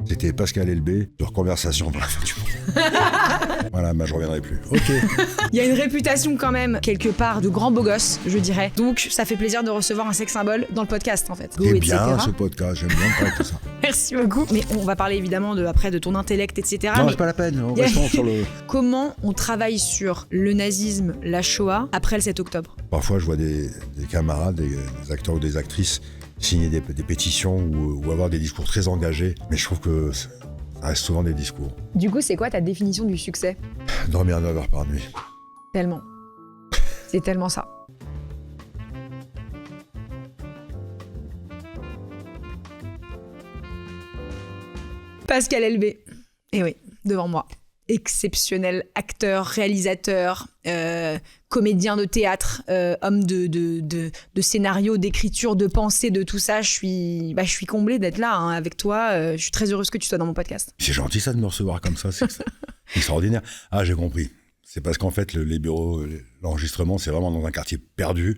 C'était Pascal Elbé, sur Conversation dans la fin du monde. Voilà, je reviendrai plus. Ok. Il y a une réputation quand même, quelque part, de grand beau gosse, je dirais. Donc, ça fait plaisir de recevoir un sexe symbole dans le podcast, en fait. C'est bien ce podcast, j'aime bien parler de tout ça. Merci beaucoup. Mais on va parler évidemment après de ton intellect, etc. Non, mais c'est pas la peine, restons sur le... Comment on travaille sur le nazisme, la Shoah, après le 7 octobre? Parfois, je vois des camarades, des acteurs ou des actrices signer des pétitions ou avoir des discours très engagés, mais je trouve que ça reste souvent des discours. Du coup, c'est quoi ta définition du succès? Dormir 9 heures par nuit. Tellement. C'est tellement ça. Pascal Elbé. Eh oui, devant moi. Exceptionnel acteur, réalisateur, comédien de théâtre, homme de scénario, d'écriture, de pensée, de tout ça. Je suis comblée d'être là avec toi. Je suis très heureuse que tu sois dans mon podcast. C'est gentil ça de me recevoir comme ça, c'est extraordinaire. Ah, j'ai compris. C'est parce qu'en fait, les bureaux, l'enregistrement, c'est vraiment dans un quartier perdu.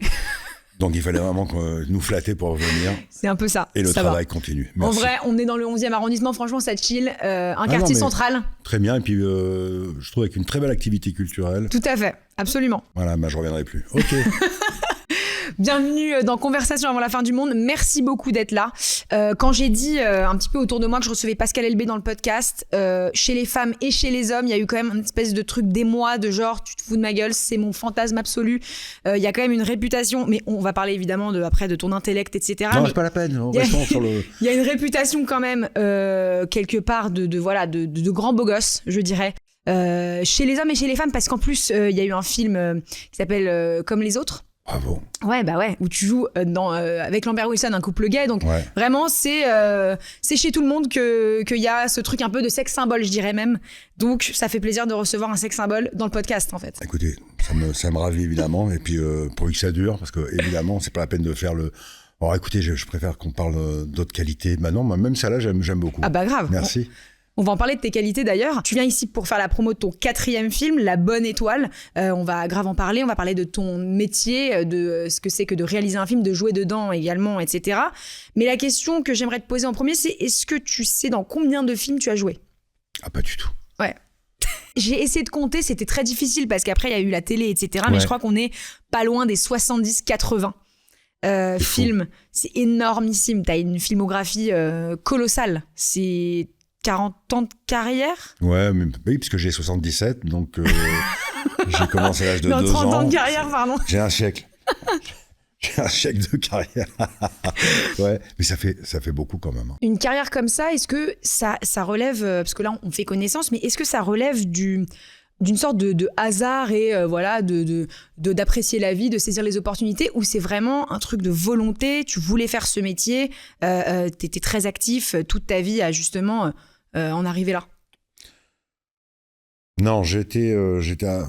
Donc il fallait vraiment nous flatter pour venir. C'est un peu ça. Et le ça travail continue. Merci. En vrai, on est dans le 11e arrondissement, franchement, ça chill. Quartier central. Très bien, et puis je trouve avec une très belle activité culturelle. Tout à fait, absolument. Voilà, je reviendrai plus. Ok. Bienvenue dans Conversation avant la fin du monde. Merci beaucoup d'être là. Quand j'ai dit un petit peu autour de moi que je recevais Pascal Elbé dans le podcast, chez les femmes et chez les hommes, il y a eu quand même une espèce de truc d'émoi, de genre tu te fous de ma gueule, c'est mon fantasme absolu. Il y a quand même une réputation, mais on va parler évidemment après de ton intellect, etc. Non, c'est pas la peine, restons sur le... Il y a une réputation quand même quelque part de grand beau gosse, je dirais. Chez les hommes et chez les femmes, parce qu'en plus, il y a eu un film qui s'appelle Comme les autres. Bravo. Ouais, où tu joues avec Lambert Wilson, un couple gay. Donc vraiment, c'est chez tout le monde qu'il y a ce truc un peu de sexe symbole, je dirais même. Donc ça fait plaisir de recevoir un sexe symbole dans le podcast, en fait. Écoutez, ça me ravit évidemment. Et puis pourvu que ça dure, parce que évidemment, c'est pas la peine de faire le... Alors écoutez, je préfère qu'on parle d'autres qualités. Bah non, même ça là, j'aime beaucoup. Ah bah grave. Merci. On va en parler de tes qualités d'ailleurs. Tu viens ici pour faire la promo de ton 4e film, La Bonne Étoile. On va grave en parler. On va parler de ton métier, de ce que c'est que de réaliser un film, de jouer dedans également, etc. Mais la question que j'aimerais te poser en premier, c'est est-ce que tu sais dans combien de films tu as joué? Ah, pas du tout. Ouais. J'ai essayé de compter, c'était très difficile parce qu'après, il y a eu la télé, etc. Mais je crois qu'on est pas loin des 70-80. Films. C'est énormissime. T'as une filmographie colossale. C'est 40 ans de carrière? Ouais, mais, oui, parce que j'ai 77, donc j'ai commencé à l'âge de 2 ans. 30 ans de carrière, pardon. J'ai un siècle. J'ai un siècle de carrière. Ouais, mais ça fait beaucoup quand même. Une carrière comme ça, est-ce que ça relève, parce que là on fait connaissance, mais est-ce que ça relève d'une sorte de hasard et d'apprécier la vie, de saisir les opportunités, ou c'est vraiment un truc de volonté, tu voulais faire ce métier, t'étais très actif toute ta vie à justement en arriver là? Non, j'étais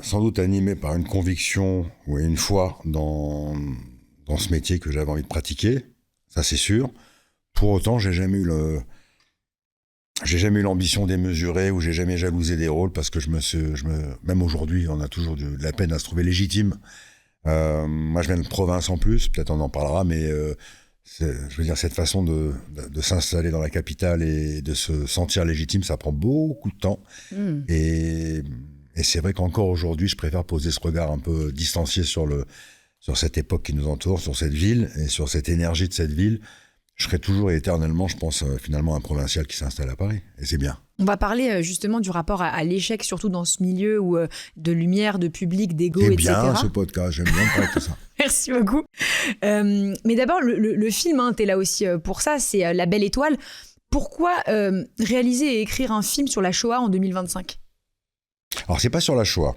sans doute animé par une conviction ou une foi dans ce métier que j'avais envie de pratiquer, ça c'est sûr. Pour autant, j'ai jamais eu l'ambition démesurée, ou j'ai jamais jalousé des rôles, parce que même aujourd'hui, on a toujours de la peine à se trouver légitime. Moi, je viens de province en plus, peut-être on en parlera, mais je veux dire, cette façon de s'installer dans la capitale et de se sentir légitime, ça prend beaucoup de temps. Et c'est vrai qu'encore aujourd'hui, je préfère poser ce regard un peu distancié sur cette époque qui nous entoure, sur cette ville et sur cette énergie de cette ville. Je serai toujours et éternellement, je pense, finalement, un provincial qui s'installe à Paris. Et c'est bien. On va parler justement du rapport à l'échec, surtout dans ce milieu où de lumière, de public, d'ego, etc. C'est bien ce podcast, j'aime bien parler de tout ça. Merci beaucoup. Mais d'abord, le film, t'es là aussi pour ça, c'est La Belle Étoile. Pourquoi réaliser et écrire un film sur la Shoah en 2025 ? Alors, c'est pas sur la Shoah.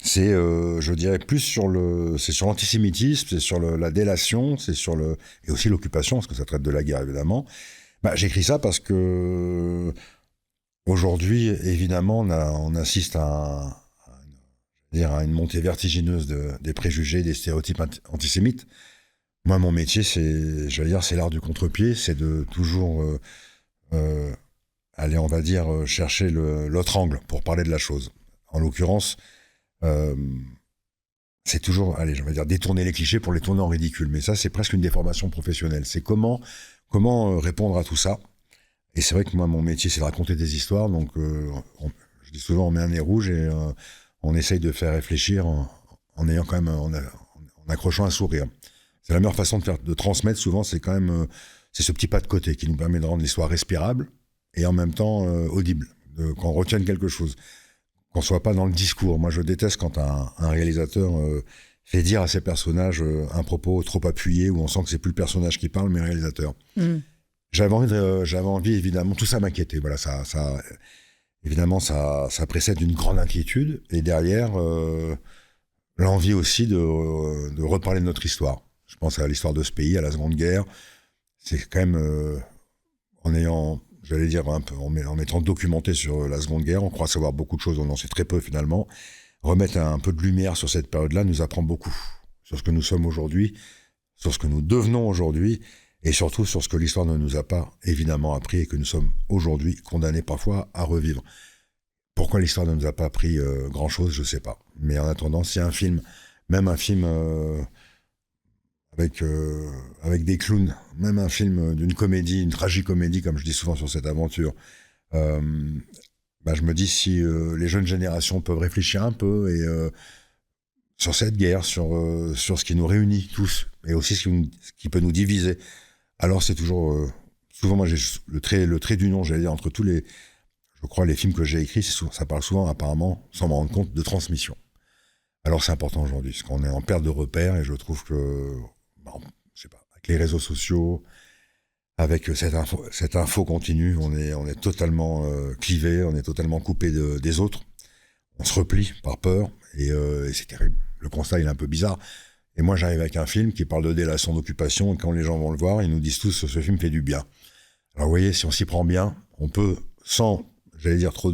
C'est, je dirais, c'est sur l'antisémitisme, c'est sur la délation, et aussi l'occupation, parce que ça traite de la guerre, évidemment. J'écris ça parce que aujourd'hui, évidemment, on assiste à une montée vertigineuse des préjugés, des stéréotypes antisémites. Moi, mon métier, c'est l'art du contre-pied, c'est de toujours aller, on va dire, chercher l'autre angle pour parler de la chose. En l'occurrence, c'est toujours, je vais dire, détourner les clichés pour les tourner en ridicule. Mais ça, c'est presque une déformation professionnelle. C'est comment répondre à tout ça Et c'est vrai que moi, mon métier, c'est de raconter des histoires. Donc, je dis souvent, on met un nez rouge et on essaye de faire réfléchir en ayant quand même, en accrochant un sourire. C'est la meilleure façon de transmettre. Souvent, c'est quand même, c'est ce petit pas de côté qui nous permet de rendre l'histoire respirable et en même temps audible, qu'on retienne quelque chose, qu'on soit pas dans le discours. Moi, je déteste quand un réalisateur fait dire à ses personnages un propos trop appuyé où on sent que c'est plus le personnage qui parle, mais le réalisateur. J'avais envie, évidemment, tout ça m'inquiétait. Voilà, évidemment, ça précède d'une grande inquiétude. Et derrière, l'envie aussi de reparler de notre histoire. Je pense à l'histoire de ce pays, à la Seconde Guerre. C'est quand même, en ayant, j'allais dire, un peu, en étant documenté sur la Seconde Guerre, on croit savoir beaucoup de choses, on en sait très peu finalement. Remettre un peu de lumière sur cette période-là nous apprend beaucoup. Sur ce que nous sommes aujourd'hui, sur ce que nous devenons aujourd'hui, et surtout sur ce que l'histoire ne nous a pas évidemment appris et que nous sommes aujourd'hui condamnés parfois à revivre. Pourquoi l'histoire ne nous a pas appris grand-chose, je ne sais pas. Mais en attendant, s'il y a un film, même un film avec des clowns, même un film d'une comédie, une tragicomédie, comme je dis souvent sur cette aventure, je me dis si les jeunes générations peuvent réfléchir un peu et sur cette guerre, sur ce qui nous réunit tous, et aussi ce qui peut nous diviser. Alors c'est toujours, souvent moi j'ai le trait d'union, j'allais dire, entre tous les, je crois les films que j'ai écrits, ça parle souvent apparemment, sans me rendre compte, de transmission. Alors c'est important aujourd'hui, parce qu'on est en perte de repères, et je trouve que, je sais pas, avec les réseaux sociaux, avec cette info continue, on est totalement clivé, on est totalement coupé des autres, on se replie par peur, et c'est terrible. Le constat il est un peu bizarre. Et moi, j'arrive avec un film qui parle de délation d'occupation, et quand les gens vont le voir, ils nous disent tous ce film fait du bien. Alors, vous voyez, si on s'y prend bien, on peut, sans, j'allais dire, trop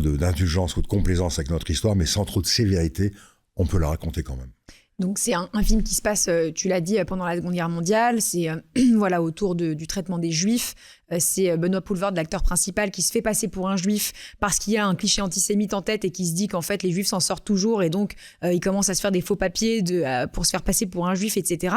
d'indulgence ou de complaisance avec notre histoire, mais sans trop de sévérité, on peut la raconter quand même. Donc c'est un film qui se passe, tu l'as dit, pendant la Seconde Guerre mondiale, c'est voilà, autour du traitement des Juifs. C'est Benoît Poelvoorde, l'acteur principal, qui se fait passer pour un Juif parce qu'il y a un cliché antisémite en tête et qui se dit qu'en fait les Juifs s'en sortent toujours, et donc il commence à se faire des faux papiers pour se faire passer pour un Juif, etc.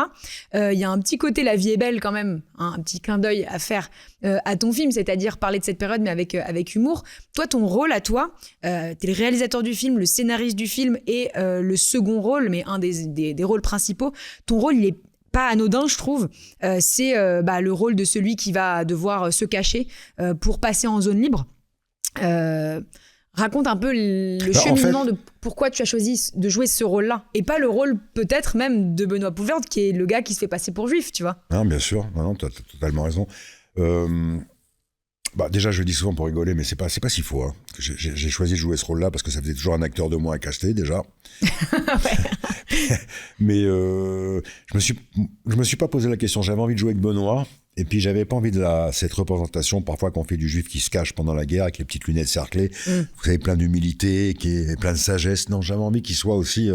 Il y a un petit côté La vie est belle quand même, hein, un petit clin d'œil à faire à ton film, c'est-à-dire parler de cette période mais avec humour. Toi, ton rôle à toi, t'es le réalisateur du film, le scénariste du film et le second rôle, mais un des rôles principaux. Ton rôle, il est pas anodin, je trouve. C'est le rôle de celui qui va devoir se cacher pour passer en zone libre. Raconte un peu le cheminement de pourquoi tu as choisi de jouer ce rôle-là, et pas le rôle peut-être même de Benoît Poelvoorde, qui est le gars qui se fait passer pour juif, tu vois. Non, bien sûr, non, t'as totalement raison. Déjà, je le dis souvent pour rigoler, mais c'est pas si faux. Hein. J'ai choisi de jouer ce rôle-là parce que ça faisait toujours un acteur de moins à caster, déjà. Mais je me suis pas posé la question. J'avais envie de jouer avec Benoît, et puis j'avais pas envie de cette représentation parfois qu'on fait du juif qui se cache pendant la guerre avec les petites lunettes cerclées. Vous savez, plein d'humilité, qui est plein de sagesse. Non, j'avais envie qu'il soit aussi,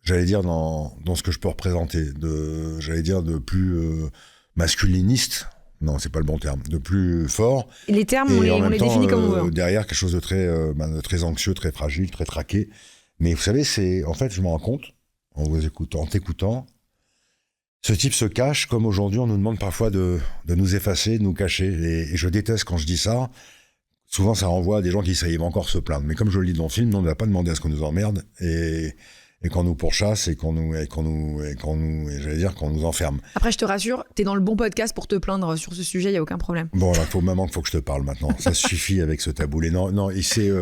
j'allais dire, dans ce que je peux représenter, de plus masculiniste. Non, c'est pas le bon terme. De plus fort. Et les termes, on les définit comme on veut. Derrière, quelque chose de très anxieux, très fragile, très traqué. Mais vous savez, en fait, je me rends compte, en t'écoutant, ce type se cache, comme aujourd'hui, on nous demande parfois de nous effacer, de nous cacher. Et je déteste quand je dis ça. Souvent, ça renvoie à des gens qui vont encore se plaindre. Mais comme je le dis dans le film, on ne va pas demander à ce qu'on nous emmerde et qu'on nous pourchasse et qu'on nous enferme. Après, je te rassure, t'es dans le bon podcast pour te plaindre sur ce sujet, il y a aucun problème. Bon, là, maman, il faut que je te parle maintenant. Ça suffit avec ce taboulé. Non, et c'est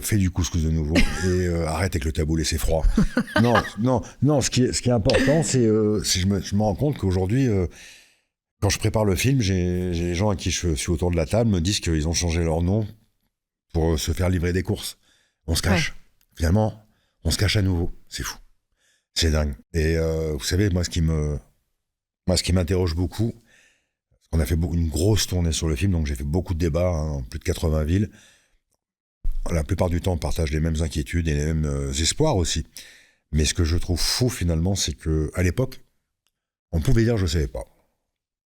fais du couscous de nouveau et arrête avec le taboulé, c'est froid. Non. Ce qui est important, c'est je me rends compte qu'aujourd'hui, quand je prépare le film, j'ai les gens à qui je suis autour de la table me disent qu'ils ont changé leur nom pour se faire livrer des courses. On se cache. Ouais. Finalement, on se cache à nouveau. C'est fou. C'est dingue. Et vous savez, moi, ce qui m'interroge beaucoup, parce qu'on a fait une grosse tournée sur le film, donc j'ai fait beaucoup de débats, dans plus de 80 villes. La plupart du temps, on partage les mêmes inquiétudes et les mêmes espoirs aussi. Mais ce que je trouve fou, finalement, c'est qu'à l'époque, on pouvait dire « je ne savais pas ».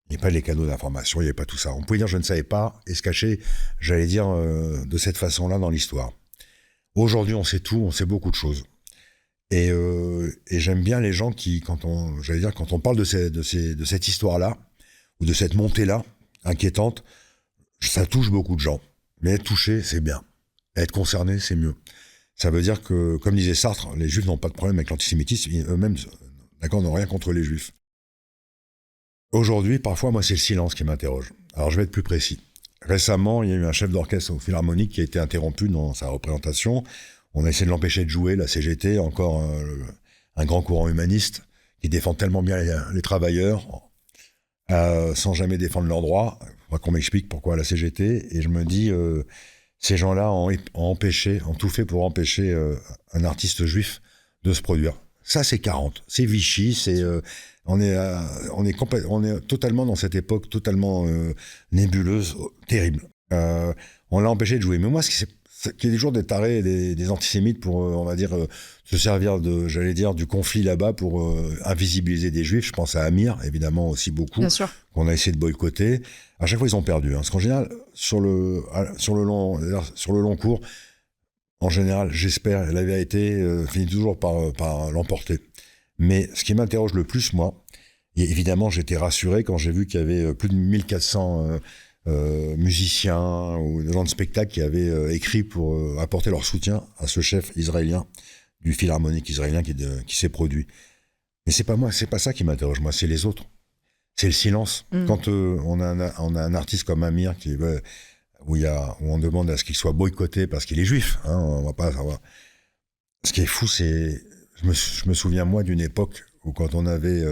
Il n'y avait pas les canaux d'information, il n'y avait pas tout ça. On pouvait dire « je ne savais pas » et se cacher, j'allais dire, de cette façon-là dans l'histoire. Aujourd'hui, on sait tout, on sait beaucoup de choses. Et j'aime bien les gens qui, quand on parle de cette histoire-là, ou de cette montée-là, inquiétante. Ça touche beaucoup de gens. Mais être touché, c'est bien. Être concerné, c'est mieux. Ça veut dire que, comme disait Sartre, les Juifs n'ont pas de problème avec l'antisémitisme. Eux-mêmes, d'accord, n'ont rien contre les Juifs. Aujourd'hui, parfois, moi, c'est le silence qui m'interroge. Alors, je vais être plus précis. Récemment, il y a eu un chef d'orchestre au Philharmonique qui a été interrompu dans sa représentation. On a essayé de l'empêcher de jouer, la CGT, encore un grand courant humaniste qui défend tellement bien les travailleurs, sans jamais défendre leurs droits. Il faudra qu'on m'explique pourquoi la CGT. Et je me dis, ces gens-là ont tout fait pour empêcher un artiste juif de se produire. Ça, c'est 40. C'est Vichy, on est totalement dans cette époque totalement nébuleuse, terrible. On l'a empêché de jouer. Mais moi, qu'il y ait des jours des tarés et des antisémites pour, on va dire, se servir du conflit là-bas pour invisibiliser des juifs. Je pense à Amir, évidemment, aussi beaucoup, qu'on a essayé de boycotter. À chaque fois, ils ont perdu. Parce qu'en général, sur le long cours, en général, j'espère, la vérité finit toujours par l'emporter. Mais ce qui m'interroge le plus, moi, et évidemment, j'étais rassuré quand j'ai vu qu'il y avait plus de 1400 musiciens ou gens de spectacle qui avaient écrit pour apporter leur soutien à ce chef israélien, du Philharmonique israélien qui s'est produit. Mais c'est pas moi, c'est pas ça qui m'interroge, moi, c'est les autres. C'est le silence. Quand on a un artiste comme Amir où on demande à ce qu'il soit boycotté parce qu'il est juif, hein, on va pas savoir. Ce qui est fou, c'est... Je me souviens, moi, d'une époque où quand on avait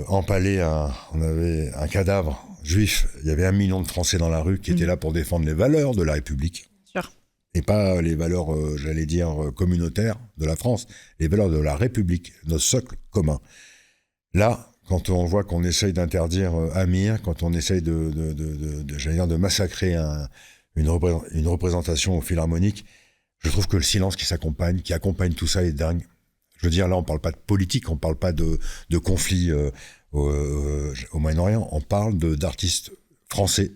empalé on avait un cadavre juif, il y avait 1 million de Français dans la rue qui étaient là pour défendre les valeurs de la République. Sûr. Et pas les valeurs, communautaires de la France, les valeurs de la République, notre socle commun. Là, quand on voit qu'on essaye d'interdire Amir, quand on essaye de massacrer une représentation au Philharmonique, je trouve que le silence qui accompagne tout ça est dingue. Je veux dire, là, on parle pas de politique, on parle pas de conflit au Moyen-Orient, on parle d'artistes français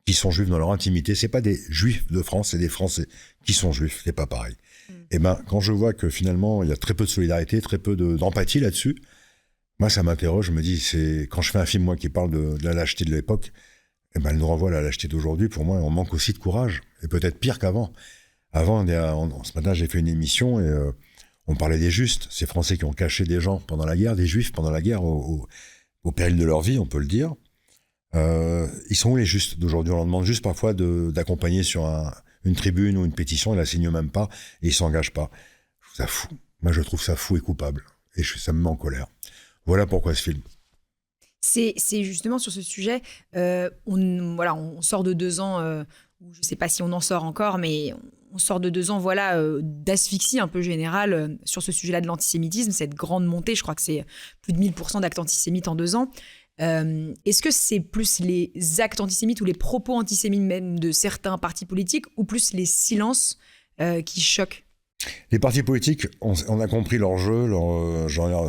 qui sont juifs dans leur intimité. C'est pas des juifs de France, c'est des Français qui sont juifs, c'est pas pareil. Et quand je vois que finalement, il y a très peu de solidarité, très peu d'empathie là-dessus, moi, ça m'interroge, je me dis, quand je fais un film, moi, qui parle de la lâcheté de l'époque, elle nous renvoie à la lâcheté d'aujourd'hui. Pour moi, on manque aussi de courage, et peut-être pire qu'avant. Avant, ce matin, j'ai fait une émission et on parlait des justes, ces Français qui ont caché des gens pendant la guerre, des Juifs pendant la guerre, au péril de leur vie, on peut le dire. Ils sont où les justes d'aujourd'hui? On leur demande juste parfois d'accompagner sur une tribune ou une pétition, ils la signent même pas et ils s'engagent pas. Je trouve ça fou. Moi, je trouve ça fou et coupable. Et ça me met en colère. Voilà pourquoi ce film. C'est justement sur ce sujet, on sort de 2 ans, où je ne sais pas si on en sort encore, mais on sort de 2 ans d'asphyxie un peu générale sur ce sujet-là de l'antisémitisme, cette grande montée, je crois que c'est plus de 1000% d'actes antisémites en 2 ans. Est-ce que c'est plus les actes antisémites ou les propos antisémites même de certains partis politiques ou plus les silences qui choquent? Les partis politiques, on a compris leur jeu,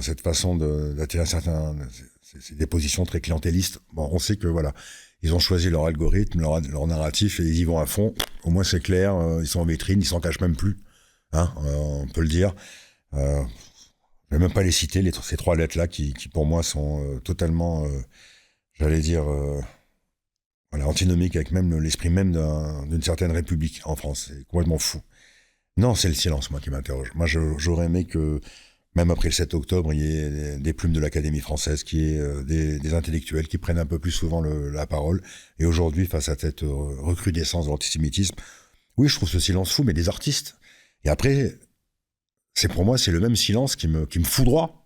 cette façon d'attirer certains... C'est des positions très clientélistes. Bon, on sait que voilà, ils ont choisi leur algorithme, leur narratif et ils y vont à fond. Au moins c'est clair, ils sont en vitrine, ils s'en cachent même plus. Hein, on peut le dire. Je vais même pas les citer, ces 3 lettres-là qui pour moi sont totalement, antinomiques avec même l'esprit même d'une certaine république en France. C'est complètement fou. Non, c'est le silence, moi, qui m'interroge. Moi, j'aurais aimé que, même après le 7 octobre, il y ait des plumes de l'Académie française, qu'il y ait des intellectuels qui prennent un peu plus souvent la parole. Et aujourd'hui, face à cette recrudescence de l'antisémitisme, oui, je trouve ce silence fou, mais des artistes. Et après, pour moi, c'est le même silence qui me foudroie.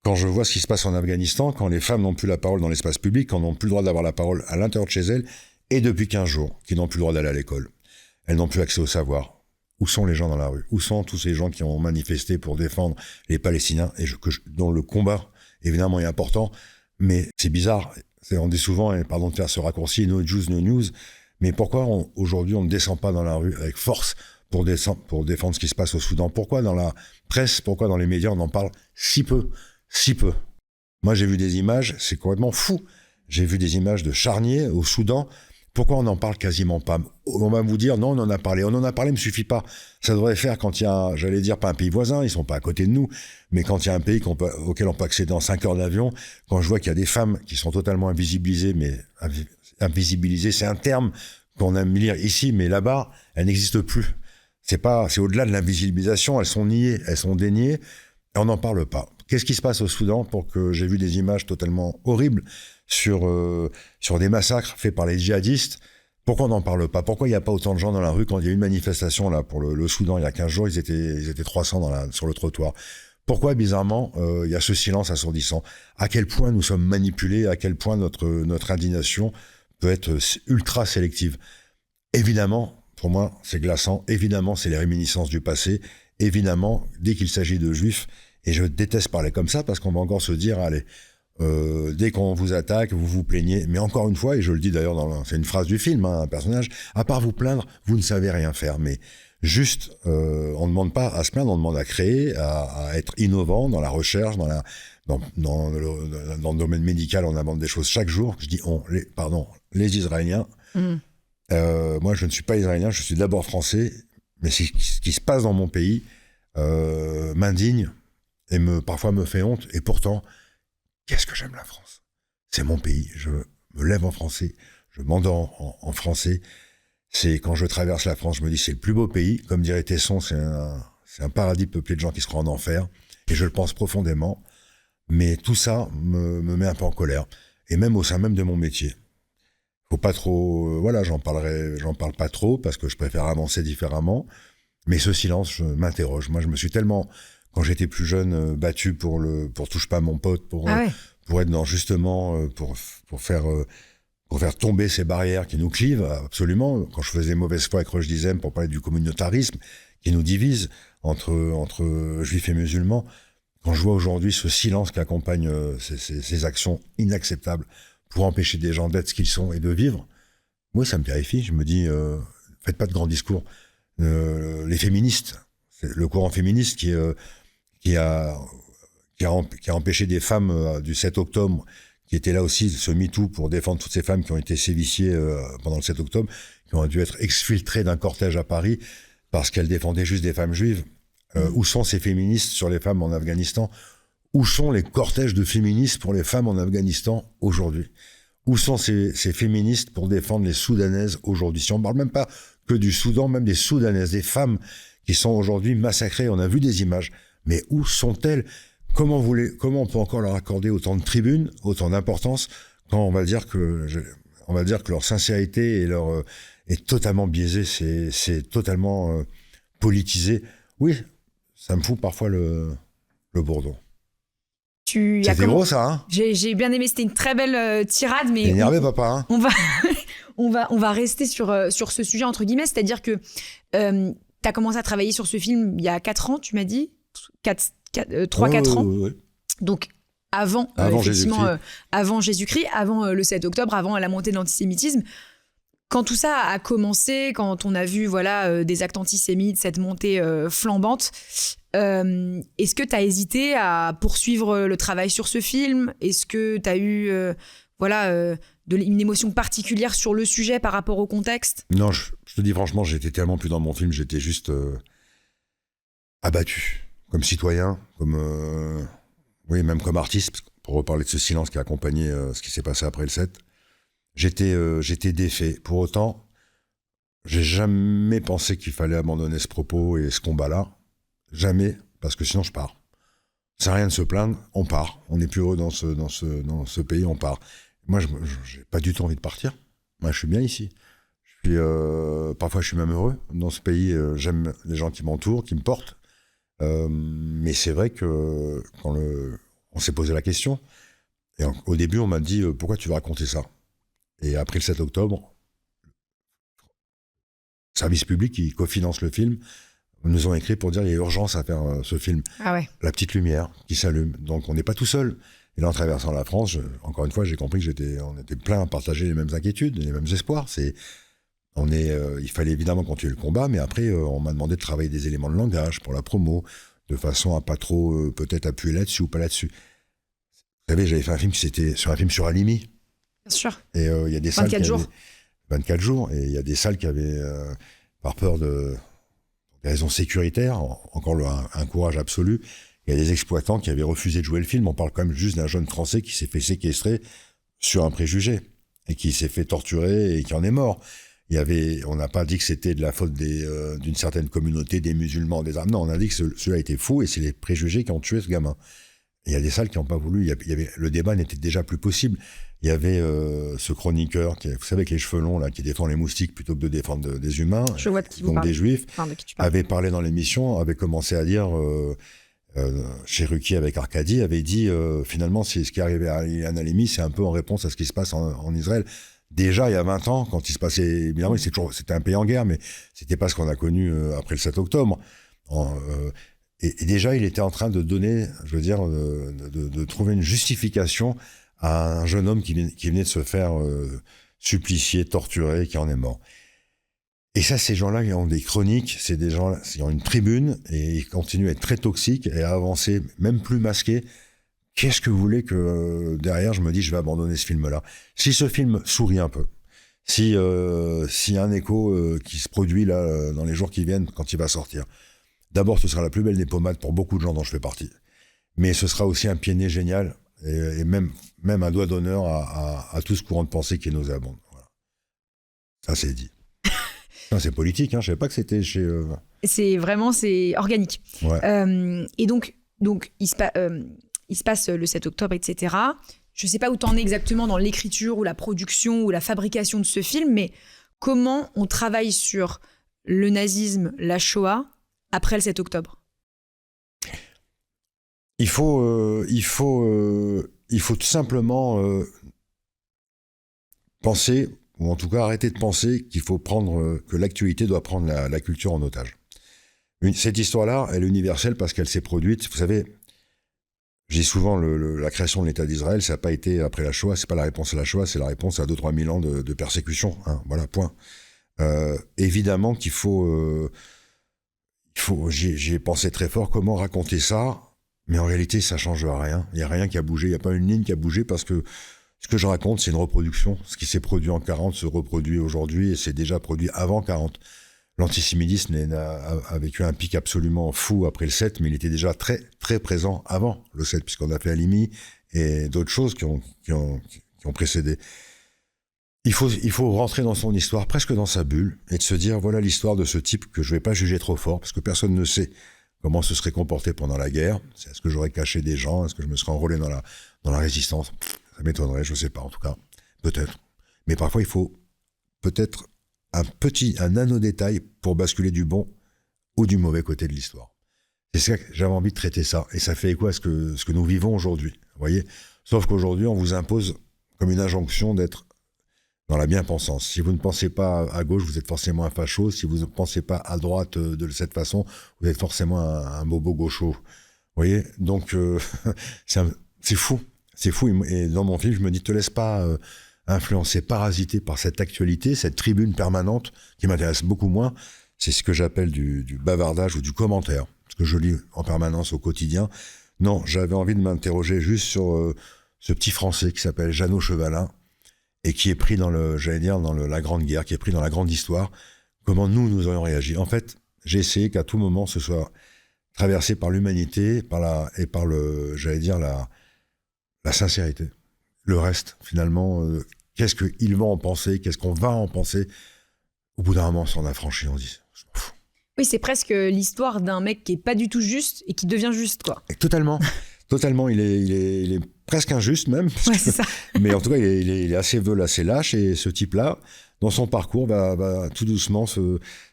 Quand je vois ce qui se passe en Afghanistan, quand les femmes n'ont plus la parole dans l'espace public, quand elles n'ont plus le droit d'avoir la parole à l'intérieur de chez elles, et depuis 15 jours, qui n'ont plus le droit d'aller à l'école. Elles n'ont plus accès au savoir. Où sont les gens dans la rue? Où sont tous ces gens qui ont manifesté pour défendre les Palestiniens dont le combat, évidemment, est important, mais c'est bizarre. On dit souvent, et pardon de faire ce raccourci, no Jews, no news, mais pourquoi aujourd'hui on ne descend pas dans la rue avec force pour défendre ce qui se passe au Soudan? Pourquoi dans la presse, pourquoi dans les médias on en parle si peu? Moi j'ai vu des images, c'est complètement fou. J'ai vu des images de charniers au Soudan, Pourquoi on n'en parle quasiment pas? On va vous dire, non, on en a parlé. On en a parlé, ne me suffit pas. Ça devrait faire quand il y a, j'allais dire, pas un pays voisin, ils sont pas à côté de nous, mais quand il y a un pays auquel on peut accéder en 5 heures d'avion, quand je vois qu'il y a des femmes qui sont totalement invisibilisées, mais invisibilisées, c'est un terme qu'on aime lire ici, mais là-bas, elles n'existent plus. C'est au-delà de l'invisibilisation, elles sont niées, elles sont déniées, et on n'en parle pas. Qu'est-ce qui se passe au Soudan pour que j'ai vu des images totalement horribles sur des massacres faits par les djihadistes? Pourquoi on n'en parle pas? Pourquoi il n'y a pas autant de gens dans la rue? Quand il y a eu une manifestation là, pour le Soudan il y a 15 jours, ils étaient 300 sur le trottoir. Pourquoi, bizarrement, il y a ce silence assourdissant? À quel point nous sommes manipulés, à quel point notre indignation peut être ultra sélective? Évidemment, pour moi, c'est glaçant. Évidemment, c'est les réminiscences du passé. Évidemment, dès qu'il s'agit de juifs, et je déteste parler comme ça parce qu'on va encore se dire, allez, dès qu'on vous attaque, vous vous plaignez. Mais encore une fois, et je le dis d'ailleurs, c'est une phrase du film, hein, un personnage, à part vous plaindre, vous ne savez rien faire. Mais juste, on ne demande pas à se plaindre, on demande à créer, à être innovant dans la recherche, dans le domaine médical, on invente des choses chaque jour. Je dis les Israéliens. Moi, je ne suis pas israélien, je suis d'abord français, mais ce qui se passe dans mon pays m'indigne et parfois me fait honte. Et pourtant, qu'est-ce que j'aime la France? C'est mon pays. Je me lève en français, je m'endors en français. C'est quand je traverse la France, je me dis c'est le plus beau pays. Comme dirait Tesson, c'est un paradis peuplé de gens qui se croient en enfer. Et je le pense profondément. Mais tout ça me met un peu en colère. Et même au sein même de mon métier. Faut pas trop, j'en parle pas trop parce que je préfère avancer différemment. Mais ce silence, je m'interroge. Moi, je me suis tellement, quand j'étais plus jeune, battu pour touche pas mon pote, pour être dans justement, pour faire tomber ces barrières qui nous clivent, absolument. Quand je faisais mauvaise foi avec Roche Dizem pour parler du communautarisme qui nous divise entre juifs et musulmans, quand je vois aujourd'hui ce silence qui accompagne ces actions inacceptables pour empêcher des gens d'être ce qu'ils sont et de vivre, moi, ça me terrifie. Je me dis, faites pas de grands discours. Les féministes, c'est le courant féministe qui a empêché des femmes du 7 octobre, qui étaient là aussi, ce MeToo, pour défendre toutes ces femmes qui ont été sévissées pendant le 7 octobre, qui ont dû être exfiltrées d'un cortège à Paris parce qu'elles défendaient juste des femmes juives. Où sont ces féministes sur les femmes en Afghanistan? Où sont les cortèges de féministes pour les femmes en Afghanistan aujourd'hui? Où sont ces féministes pour défendre les Soudanaises aujourd'hui? Si on ne parle même pas que du Soudan, même des Soudanaises, des femmes qui sont aujourd'hui massacrées, on a vu des images. Mais où sont-elles? Comment on peut encore leur accorder autant de tribunes, autant d'importance, quand on va dire que leur sincérité est totalement biaisée, c'est totalement politisé. Oui, ça me fout parfois le bourdon. C'était gros, ça, hein? J'ai bien aimé, c'était une très belle tirade, mais... T'es énervé, papa, hein? On va rester sur ce sujet, entre guillemets, c'est-à-dire que t'as commencé à travailler sur ce film il y a 4 ans, tu m'as dit? 3-4 ans. Ouais. Donc, avant effectivement, avant Jésus-Christ, avant le 7 octobre, avant la montée de l'antisémitisme. Quand tout ça a commencé, quand on a vu des actes antisémites, cette montée flambante, est-ce que tu as hésité à poursuivre le travail sur ce film? Est-ce que tu as eu une émotion particulière sur le sujet par rapport au contexte? Non, je te dis franchement, j'étais tellement plus dans mon film, j'étais juste abattu, comme citoyen, même comme artiste, pour reparler de ce silence qui a accompagné ce qui s'est passé après le 7. J'étais défait. Pour autant, j'ai jamais pensé qu'il fallait abandonner ce propos et ce combat-là. Jamais, parce que sinon je pars. Ça sert à rien de se plaindre, on part. On n'est plus heureux dans ce pays, on part. Moi, j'ai pas du tout envie de partir. Moi, je suis bien ici. Parfois, je suis même heureux dans ce pays. J'aime les gens qui m'entourent, qui me portent. Mais c'est vrai que quand on s'est posé la question, et au début, on m'a dit pourquoi tu veux raconter ça? Et après le 7 octobre, le service public qui cofinance le film nous ont écrit pour dire qu'il y a urgence à faire ce film. Ah ouais. La petite lumière qui s'allume. Donc on n'est pas tout seul. Et là, en traversant la France, encore une fois, j'ai compris on était plein à partager les mêmes inquiétudes, les mêmes espoirs. Il fallait évidemment continuer le combat, mais après, on m'a demandé de travailler des éléments de langage pour la promo, de façon à pas trop peut-être appuyer là-dessus ou pas là-dessus. Vous savez, j'avais fait un film un film sur Halimi. Bien sûr. Et il y a des salles 24 jours. 24 jours. Et il y a des salles qui avaient, par peur de des raisons sécuritaires, encore un courage absolu. Il y a des exploitants qui avaient refusé de jouer le film. On parle quand même juste d'un jeune Français qui s'est fait séquestrer sur un préjugé et qui s'est fait torturer et qui en est mort. On n'a pas dit que c'était de la faute d'une certaine communauté, des musulmans, des arabes. Non, on a dit que cela était faux et c'est les préjugés qui ont tué ce gamin. Il y a des salles qui n'ont pas voulu. Le débat n'était déjà plus possible. Il y avait ce chroniqueur, vous savez, avec les cheveux longs, là, qui défend les moustiques plutôt que de défendre des humains, Je vois de qui vous donc parlez. des juifs, Enfin, de qui tu parles. avait parlé dans l'émission, avait commencé à dire, chez Ruquier avec Arcadie, avait dit, finalement, ce qui est arrivé à Ilan Halimi, c'est un peu en réponse à ce qui se passe en Israël. Déjà, il y a 20 ans, quand il se passait, évidemment, c'était un pays en guerre, mais c'était pas ce qu'on a connu après le 7 octobre. Et déjà, il était en train de donner, je veux dire, de trouver une justification à un jeune homme qui venait de se faire supplicier, torturer, qui en est mort. Et ça, ces gens-là, ils ont des chroniques, c'est des gens qui ont une tribune, et ils continuent à être très toxiques et à avancer, même plus masqués. Qu'est-ce que vous voulez que derrière, je me dis, je vais abandonner ce film-là? Si ce film sourit un peu, s'il y a un écho qui se produit là dans les jours qui viennent, quand il va sortir, d'abord, ce sera la plus belle des pommades pour beaucoup de gens dont je fais partie. Mais ce sera aussi un pied de nez génial et même un doigt d'honneur à tout ce courant de pensée qui est nauséabond. Voilà. Ça, c'est dit. Non, c'est politique, hein. Je savais pas que c'était chez... C'est organique. Ouais. Et donc il se passe le 7 octobre, etc. Je sais pas où t'en es exactement dans l'écriture ou la production ou la fabrication de ce film, mais comment on travaille sur le nazisme, la Shoah, après le 7 octobre? Il faut tout simplement penser, ou en tout cas arrêter de penser que l'actualité doit prendre la culture en otage. Cette histoire-là, elle est universelle parce qu'elle s'est produite. Vous savez, je dis souvent, la création de l'État d'Israël, ça n'a pas été après la Shoah, c'est pas la réponse à la Shoah, c'est la réponse à 2-3 000 ans de persécution. Hein, voilà, point. Évidemment qu'il faut... j'ai pensé très fort comment raconter ça, mais en réalité, ça change rien. Il n'y a rien qui a bougé, il n'y a pas une ligne qui a bougé parce que ce que je raconte, c'est une reproduction. Ce qui s'est produit en 40 se reproduit aujourd'hui et c'est déjà produit avant 40. L'antisémitisme a vécu un pic absolument fou après le 7, mais il était déjà très, très présent avant le 7, puisqu'on a fait Halimi et d'autres choses qui ont précédé. Il faut rentrer dans son histoire, presque dans sa bulle, et de se dire, voilà l'histoire de ce type que je vais pas juger trop fort, parce que personne ne sait comment se serait comporté pendant la guerre. Est-ce que j'aurais caché des gens? Est-ce que je me serais enrôlé dans la résistance? Ça m'étonnerait, je sais pas, en tout cas. Peut-être. Mais parfois, il faut peut-être un nano-détail pour basculer du bon ou du mauvais côté de l'histoire. C'est ça que j'avais envie de traiter ça. Et ça fait écho à ce que nous vivons aujourd'hui. Vous voyez? Sauf qu'aujourd'hui, on vous impose comme une injonction d'être dans la bien-pensance. Si vous ne pensez pas à gauche, vous êtes forcément un facho. Si vous ne pensez pas à droite de cette façon, vous êtes forcément un bobo gaucho. Vous voyez? Donc, c'est fou. C'est fou. Et dans mon film, je me dis, te laisse pas influencer, parasité par cette actualité, cette tribune permanente qui m'intéresse beaucoup moins. C'est ce que j'appelle du bavardage ou du commentaire, ce que je lis en permanence au quotidien. Non, j'avais envie de m'interroger juste sur ce petit Français qui s'appelle Jeannot Chevalin et qui est pris dans la Grande Guerre, qui est pris dans la grande histoire. Comment nous aurions réagi? En fait, j'ai essayé qu'à tout moment, ce soit traversé par l'humanité, par la sincérité. Le reste, finalement, qu'est-ce qu'ils vont en penser? Qu'est-ce qu'on va en penser? Au bout d'un moment, on s'en affranchit, on dit, je m'en fous. Oui, c'est presque l'histoire d'un mec qui est pas du tout juste et qui devient juste, quoi. Et totalement. Il est presque injuste même. Ouais, c'est ça. Mais en tout cas, il est assez veule, assez lâche. Et ce type-là, dans son parcours, va tout doucement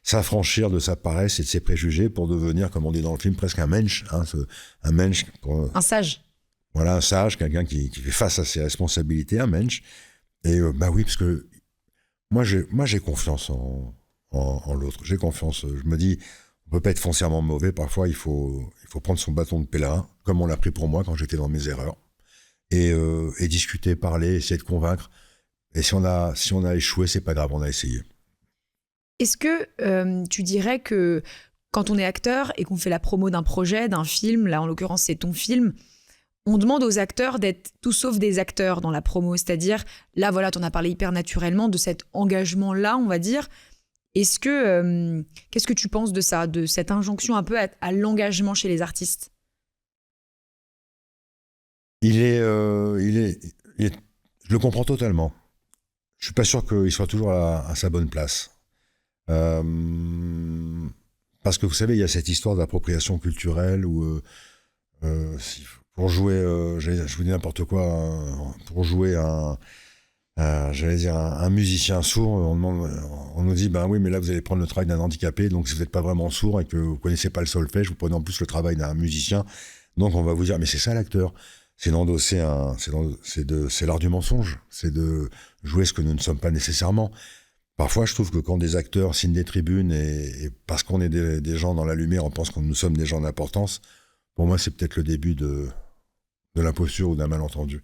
s'affranchir de sa paresse et de ses préjugés pour devenir, comme on dit dans le film, presque un mensch. Hein, un mensch. Un sage. Voilà, un sage, quelqu'un qui fait face à ses responsabilités, un mensch. Et oui, parce que moi j'ai confiance en l'autre. J'ai confiance. Je me dis, on peut pas être foncièrement mauvais. Parfois, il faut prendre son bâton de pèlerin, comme on l'a pris pour moi quand j'étais dans mes erreurs, et discuter, parler, essayer de convaincre. Et si on a échoué, c'est pas grave, on a essayé. Est-ce que tu dirais que quand on est acteur et qu'on fait la promo d'un projet, d'un film, là en l'occurrence c'est ton film, on demande aux acteurs d'être tout sauf des acteurs dans la promo. C'est-à-dire, là, voilà, t'en as parlé hyper naturellement, de cet engagement-là, on va dire. Qu'est-ce que tu penses de ça, de cette injonction un peu à l'engagement chez les artistes? Je le comprends totalement. Je suis pas sûr qu'il soit toujours à sa bonne place. Parce que vous savez, il y a cette histoire d'appropriation culturelle où pour jouer, je vous dis n'importe quoi, pour jouer un musicien sourd, on nous dit, ben oui, mais là vous allez prendre le travail d'un handicapé, donc si vous n'êtes pas vraiment sourd et que vous connaissez pas le solfège, vous prenez en plus le travail d'un musicien, donc on va vous dire, mais c'est ça l'acteur. C'est l'art du mensonge, c'est de jouer ce que nous ne sommes pas nécessairement. Parfois, je trouve que quand des acteurs signent des tribunes et parce qu'on est des gens dans la lumière, on pense que nous sommes des gens d'importance, pour moi, c'est peut-être le début de l'imposture ou d'un malentendu.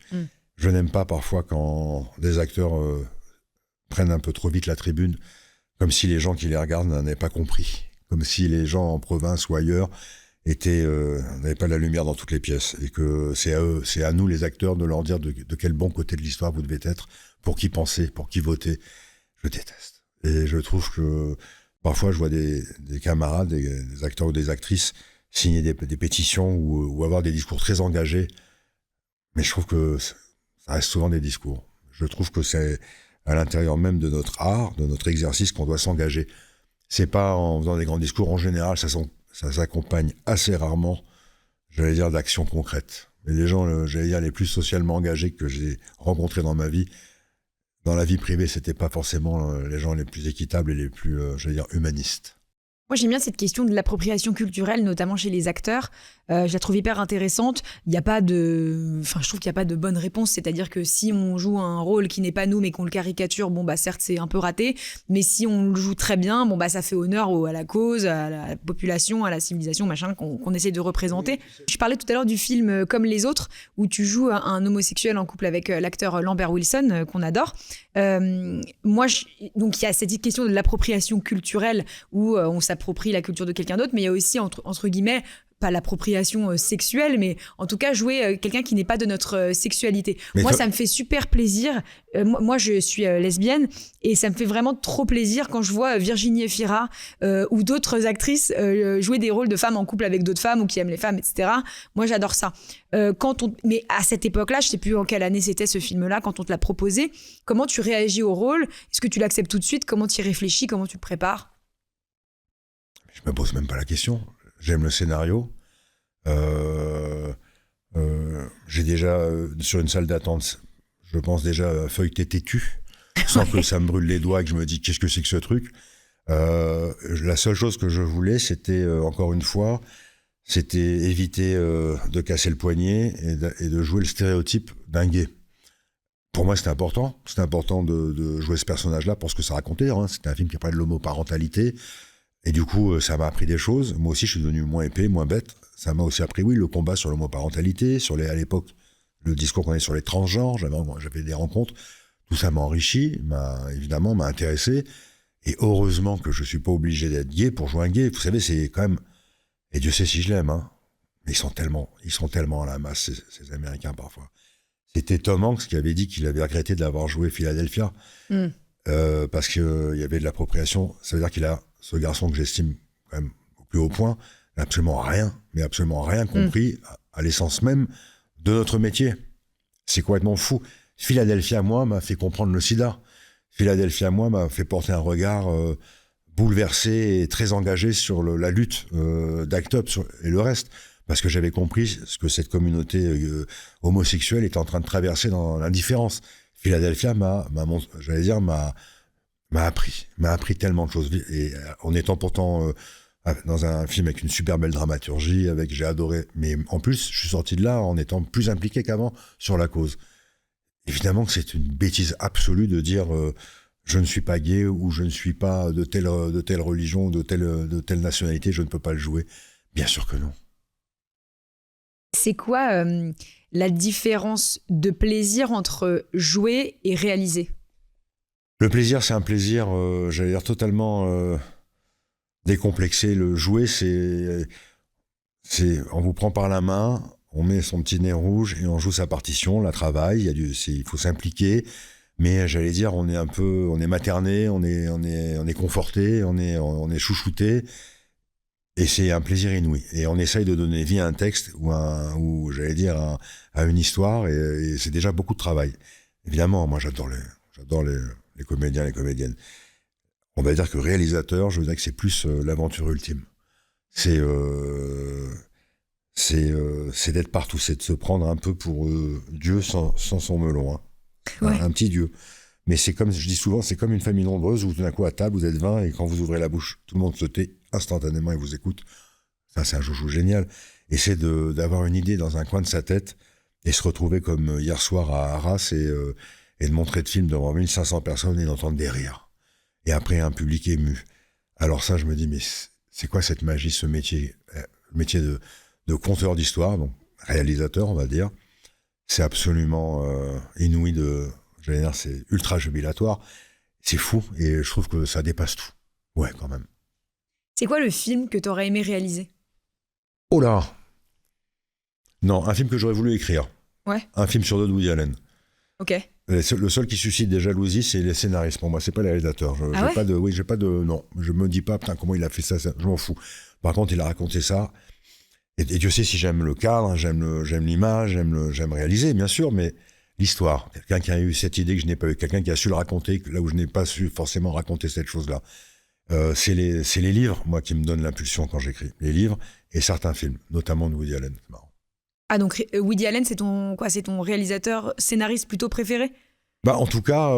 Je n'aime pas parfois quand des acteurs prennent un peu trop vite la tribune, comme si les gens qui les regardent n'avaient pas compris, comme si les gens en province ou ailleurs n'avaient pas la lumière dans toutes les pièces, et que c'est à nous les acteurs de leur dire de quel bon côté de l'histoire vous devez être, pour qui penser, pour qui voter. Je déteste. Et je trouve que parfois je vois des camarades, des acteurs ou des actrices signer des pétitions ou avoir des discours très engagés, mais je trouve que ça reste souvent des discours. Je trouve que c'est à l'intérieur même de notre art, de notre exercice, qu'on doit s'engager. C'est pas en faisant des grands discours, en général, ça s'accompagne assez rarement, j'allais dire, d'actions concrètes. Et les gens, j'allais dire, les plus socialement engagés que j'ai rencontrés dans ma vie, dans la vie privée, c'était pas forcément les gens les plus équitables et les plus, j'allais dire, humanistes. Moi, j'aime bien cette question de l'appropriation culturelle, notamment chez les acteurs. Je la trouve hyper intéressante. Je trouve qu'il n'y a pas de bonne réponse. C'est-à-dire que si on joue un rôle qui n'est pas nous, mais qu'on le caricature, bon, bah, certes, c'est un peu raté. Mais si on le joue très bien, bon, bah, ça fait honneur à la cause, à la population, à la civilisation, machin, qu'on essaie de représenter. Je parlais tout à l'heure du film Comme les autres, où tu joues un homosexuel en couple avec l'acteur Lambert Wilson, qu'on adore. Donc, il y a cette question de l'appropriation culturelle où on s'approprie la culture de quelqu'un d'autre, mais il y a aussi, entre guillemets, pas l'appropriation sexuelle, mais en tout cas jouer quelqu'un qui n'est pas de notre sexualité. Mais moi, ça me fait super plaisir. Moi, je suis lesbienne et ça me fait vraiment trop plaisir quand je vois Virginie Efira ou d'autres actrices jouer des rôles de femmes en couple avec d'autres femmes ou qui aiment les femmes, etc. Moi, j'adore ça. Mais à cette époque-là, je sais plus en quelle année c'était ce film-là, quand on te l'a proposé, comment tu réagis au rôle? Est-ce que tu l'acceptes tout de suite? Comment tu y réfléchis? Comment tu te prépares? Je me pose même pas la question. J'aime le scénario. J'ai déjà, sur une salle d'attente, je pense déjà feuilleté Têtu, sans que ça me brûle les doigts et que je me dis qu'est-ce que c'est que ce truc. La seule chose que je voulais, c'était, encore une fois, c'était éviter de casser le poignet et de jouer le stéréotype d'un gay. Pour moi, c'était important. C'était important de jouer ce personnage-là pour ce que ça racontait. Hein. C'était un film qui parlait de l'homoparentalité. Et du coup, ça m'a appris des choses. Moi aussi, je suis devenu moins épais, moins bête. Ça m'a aussi appris, oui, le combat sur l'homoparentalité, à l'époque, le discours qu'on avait sur les transgenres. J'avais des rencontres. Tout ça m'a enrichi, m'a intéressé. Et heureusement que je suis pas obligé d'être gay pour jouer un gay. Vous savez, c'est quand même... Et Dieu sait si je l'aime, hein. Mais ils sont tellement à la masse, ces Américains, parfois. C'était Tom Hanks qui avait dit qu'il avait regretté d'avoir joué Philadelphia. Parce qu'il y avait de l'appropriation. Ça veut dire qu'il a... Ce garçon que j'estime quand même au plus haut point, n'a absolument rien compris à l'essence même de notre métier. C'est complètement fou. Philadelphia, moi, m'a fait comprendre le sida. Philadelphia, moi, m'a fait porter un regard bouleversé et très engagé sur la lutte d'Act Up et le reste. Parce que j'avais compris ce que cette communauté homosexuelle était en train de traverser dans l'indifférence. Philadelphia m'a appris tellement de choses. Et en étant pourtant dans un film avec une super belle dramaturgie, j'ai adoré. Mais en plus, je suis sorti de là en étant plus impliqué qu'avant sur la cause. Évidemment que c'est une bêtise absolue de dire je ne suis pas gay ou je ne suis pas de telle religion, de telle nationalité, je ne peux pas le jouer. Bien sûr que non. C'est quoi la différence de plaisir entre jouer et réaliser ? Le plaisir, c'est un plaisir, j'allais dire, totalement décomplexé. Le jouer, c'est on vous prend par la main, on met son petit nez rouge et on joue sa partition, on la travaille, il faut s'impliquer, mais j'allais dire, on est materné, on est conforté, on est chouchouté, et c'est un plaisir inouï. Et on essaye de donner vie à un texte ou j'allais dire, à une histoire, et c'est déjà beaucoup de travail. Évidemment, moi j'adore les comédiens, les comédiennes. On va dire que réalisateur, je veux dire que c'est plus l'aventure ultime. C'est d'être partout, c'est de se prendre un peu pour Dieu sans son melon, hein. Ouais. Un petit Dieu. Mais c'est comme, je dis souvent, c'est comme une famille nombreuse où tout d'un coup à table, vous êtes 20 et quand vous ouvrez la bouche, tout le monde se tait instantanément et vous écoute. Ça, c'est un joujou génial. Et c'est d'avoir une idée dans un coin de sa tête et se retrouver comme hier soir à Arras et de montrer de films devant 1500 personnes et d'entendre des rires. Et après, un public ému. Alors ça, je me dis, mais c'est quoi cette magie, ce métier? Le métier de conteur d'histoire, donc réalisateur, on va dire. C'est absolument inouï j'allais dire, c'est ultra jubilatoire. C'est fou, et je trouve que ça dépasse tout. Ouais, quand même. C'est quoi le film que t'aurais aimé réaliser? Oh là! Non, un film que j'aurais voulu écrire. Ouais. Un film sur Woody Allen. Ok. Le seul qui suscite des jalousies, c'est les scénaristes. Pour moi, c'est pas les réalisateurs. Ah ouais? J'ai pas de, non. Je me dis pas, putain, comment il a fait ça, je m'en fous. Par contre, il a raconté ça. Et Dieu sait si j'aime le cadre, j'aime l'image, j'aime réaliser, bien sûr, mais l'histoire. Quelqu'un qui a eu cette idée que je n'ai pas eu, quelqu'un qui a su le raconter là où je n'ai pas su forcément raconter cette chose-là. C'est les livres, moi, qui me donnent l'impulsion quand j'écris. Les livres et certains films, notamment de Woody Allen. C'est marrant. Ah, donc Woody Allen, c'est ton réalisateur, scénariste plutôt préféré? Bah, en tout cas,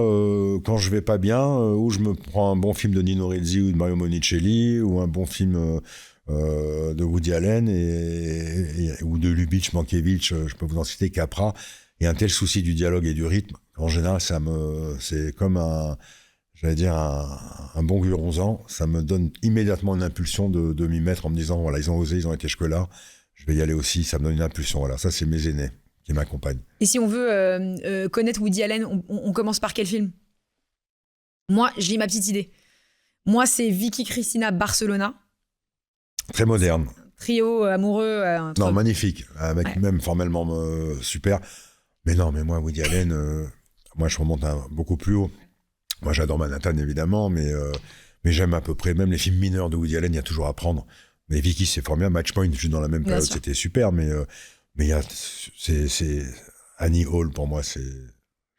quand je vais pas bien, ou je me prends un bon film de Nino Rizzi ou de Mario Monicelli, ou un bon film de Woody Allen ou de Lubitsch, Mankiewicz, je peux vous en citer, Capra, et un tel souci du dialogue et du rythme, en général, c'est comme j'allais dire un bon guronzan, ça me donne immédiatement une impulsion de m'y mettre en me disant, voilà, ils ont osé, ils ont été jusque-là, je vais y aller aussi, ça me donne une impulsion, voilà, ça c'est mes aînés qui m'accompagnent. Et si on veut connaître Woody Allen, on commence par quel film? Moi, j'ai ma petite idée. Moi, c'est Vicky Cristina Barcelona. Très moderne. Trio amoureux. Non, magnifique, avec même formellement super. Mais non, mais moi, Woody Allen, moi je remonte beaucoup plus haut. Moi j'adore Manhattan évidemment, mais j'aime à peu près, même les films mineurs de Woody Allen, il y a toujours à prendre. Mais Vicky, c'est formidable. Match Point, juste dans la même période, c'était super, mais c'est Annie Hall, pour moi, c'est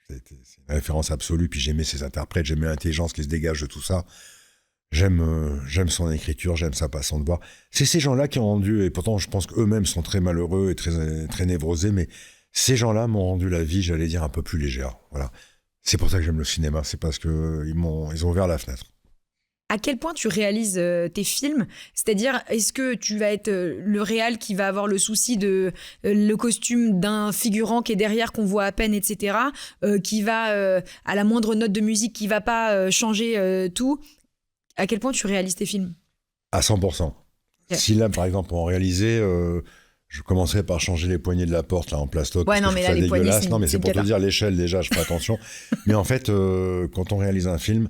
une référence absolue. Puis j'aimais ses interprètes, j'aimais l'intelligence qui se dégage de tout ça. J'aime son écriture, j'aime sa façon de voir. C'est ces gens-là qui ont rendu, et pourtant je pense qu'eux-mêmes sont très malheureux et très, très névrosés, mais ces gens-là m'ont rendu la vie, j'allais dire, un peu plus légère. Voilà. C'est pour ça que j'aime le cinéma, c'est parce qu'ils ont ouvert la fenêtre. À quel point tu réalises tes films? C'est-à-dire, est-ce que tu vas être le réal qui va avoir le souci de le costume d'un figurant qui est derrière, qu'on voit à peine, etc., qui va, à la moindre note de musique, qui va pas changer tout? À quel point tu réalises tes films? À 100%. Okay. Si là, par exemple, on réalisait, je commencerais par changer les poignées de la porte là en plastoc. Ouais, non, mais là, les poignées, non, mais c'est pour te dire l'échelle déjà, je fais attention. Mais en fait, quand on réalise un film,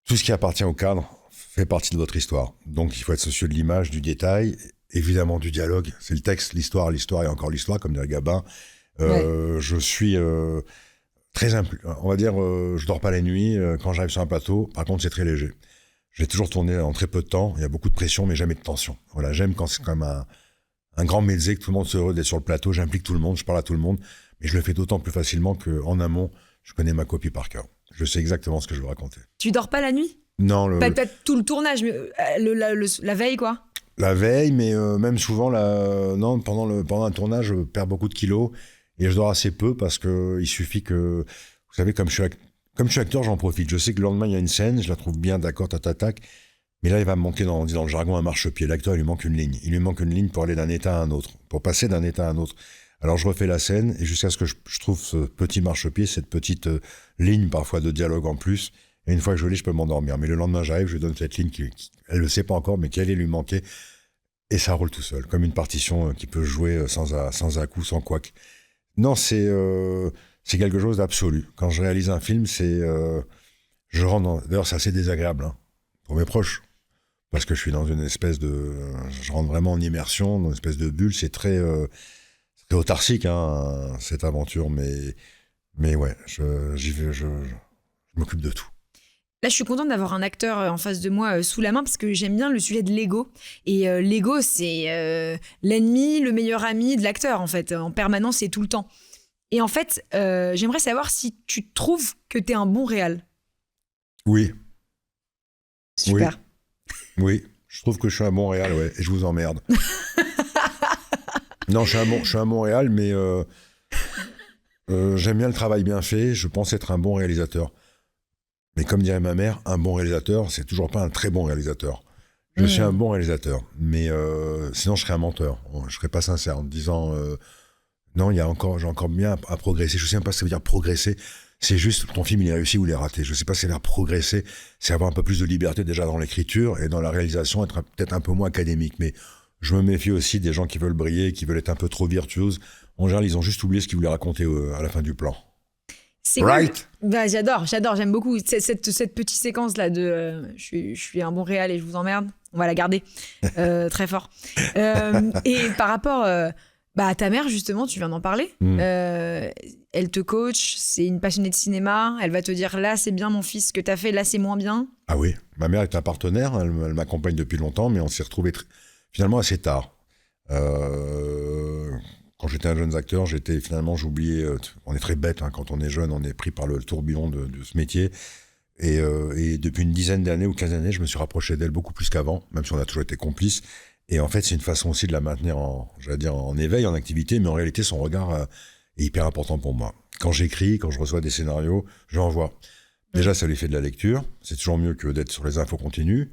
tout ce qui appartient au cadre fait partie de votre histoire. Donc, il faut être soucieux de l'image, du détail, évidemment du dialogue. C'est le texte, l'histoire et encore l'histoire, comme dirait Gabin. Je suis très on va dire, je dors pas la nuit quand j'arrive sur un plateau. Par contre, c'est très léger. J'ai toujours tourné en très peu de temps. Il y a beaucoup de pression, mais jamais de tension. Voilà, j'aime quand c'est comme un grand médecin, que tout le monde se heureux d'être sur le plateau. J'implique tout le monde, je parle à tout le monde. Mais je le fais d'autant plus facilement qu'en amont, je connais ma copie par cœur. Je sais exactement ce que je veux raconter. Tu dors pas la nuit? Non. Peut-être tout le tournage, mais la veille, quoi? La veille, mais même souvent, non, pendant un tournage, je perds beaucoup de kilos et je dors assez peu parce qu'il suffit que... Vous savez, comme je suis acteur, j'en profite. Je sais que le lendemain, il y a une scène, je la trouve bien, d'accord, tac. Mais là, il va me manquer, on dit dans le jargon, un marchepied. L'acteur, il lui manque une ligne. Il lui manque une ligne pour aller d'un état à un autre, pour passer d'un état à un autre. Alors, je refais la scène, et jusqu'à ce que je trouve ce petit marchepied, cette petite ligne, parfois, de dialogue en plus. Et une fois que je l'ai, je peux m'endormir. Mais le lendemain, j'arrive, je lui donne cette ligne elle le sait pas encore, mais qui allait lui manquer. Et ça roule tout seul, comme une partition qui peut jouer sans à-coup, sans couac. Non, c'est quelque chose d'absolu. Quand je réalise un film, je rentre d'ailleurs, c'est assez désagréable, hein, pour mes proches. Parce que je suis dans une espèce je rentre vraiment en immersion, dans une espèce de bulle, c'est très C'est autarcique, hein, cette aventure, mais ouais, j'y vais, je m'occupe de tout. Là, je suis contente d'avoir un acteur en face de moi sous la main parce que j'aime bien le sujet de l'ego. Et l'ego, c'est l'ennemi, le meilleur ami de l'acteur, en fait, en permanence et tout le temps. Et en fait, j'aimerais savoir si tu trouves que t'es un bon réal. Oui, Super. oui, je trouve que je suis un bon réal, ouais, et je vous emmerde. Non, je suis un bon réal, mais j'aime bien le travail bien fait, je pense être un bon réalisateur. Mais comme dirait ma mère, un bon réalisateur, c'est toujours pas un très bon réalisateur. Je suis un bon réalisateur, mais sinon je serais un menteur. Je serais pas sincère en me disant non, j'ai encore bien à progresser. Je sais même pas ce que ça veut dire progresser. C'est juste ton film il est réussi ou il est raté. Je sais pas si c'est progresser, c'est avoir un peu plus de liberté déjà dans l'écriture et dans la réalisation, être peut-être un peu moins académique. Mais je me méfie aussi des gens qui veulent briller, qui veulent être un peu trop virtuoses. En général, ils ont juste oublié ce qu'ils voulaient raconter à la fin du plan. C'est Right? Bah, j'adore, j'aime beaucoup cette petite séquence-là de je suis un bon réal et je vous emmerde. On va la garder très fort. Et par rapport à ta mère, justement, tu viens d'en parler. Elle te coach, c'est une passionnée de cinéma. Elle va te dire là, c'est bien mon fils, ce que t'as fait, là, c'est moins bien. Ah oui, ma mère est un partenaire, elle m'accompagne depuis longtemps, mais on s'est retrouvés finalement assez tard. Quand j'étais un jeune acteur, j'oubliais, on est très bête, hein, quand on est jeune, on est pris par le tourbillon de ce métier. Et depuis une dizaine d'années ou 15 années, je me suis rapproché d'elle beaucoup plus qu'avant, même si on a toujours été complices. Et en fait, c'est une façon aussi de la maintenir en éveil, en activité, mais en réalité, son regard est hyper important pour moi. Quand j'écris, quand je reçois des scénarios, je l'envoie. Déjà, ça lui fait de la lecture. C'est toujours mieux que d'être sur les infos continues.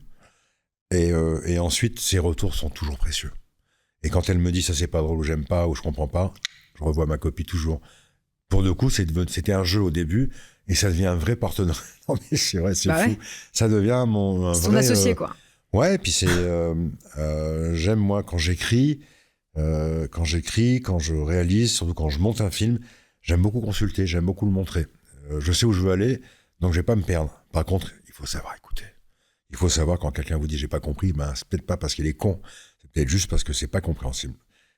Et ensuite, ses retours sont toujours précieux. Et quand elle me dit ça c'est pas drôle ou j'aime pas ou je comprends pas, je revois ma copie toujours. Pour le coup, c'était un jeu au début et ça devient un vrai partenaire. Non mais c'est vrai, c'est fou. Ouais. Ça devient un son vrai associé quoi. Ouais, puis c'est j'aime moi quand j'écris, quand je réalise, surtout quand je monte un film, j'aime beaucoup consulter, j'aime beaucoup le montrer. Je sais où je veux aller, donc je vais pas me perdre. Par contre, il faut savoir écouter. Il faut savoir quand quelqu'un vous dit j'ai pas compris, ben c'est peut-être pas parce qu'il est con. C'est peut-être juste parce que c'est pas compréhensible.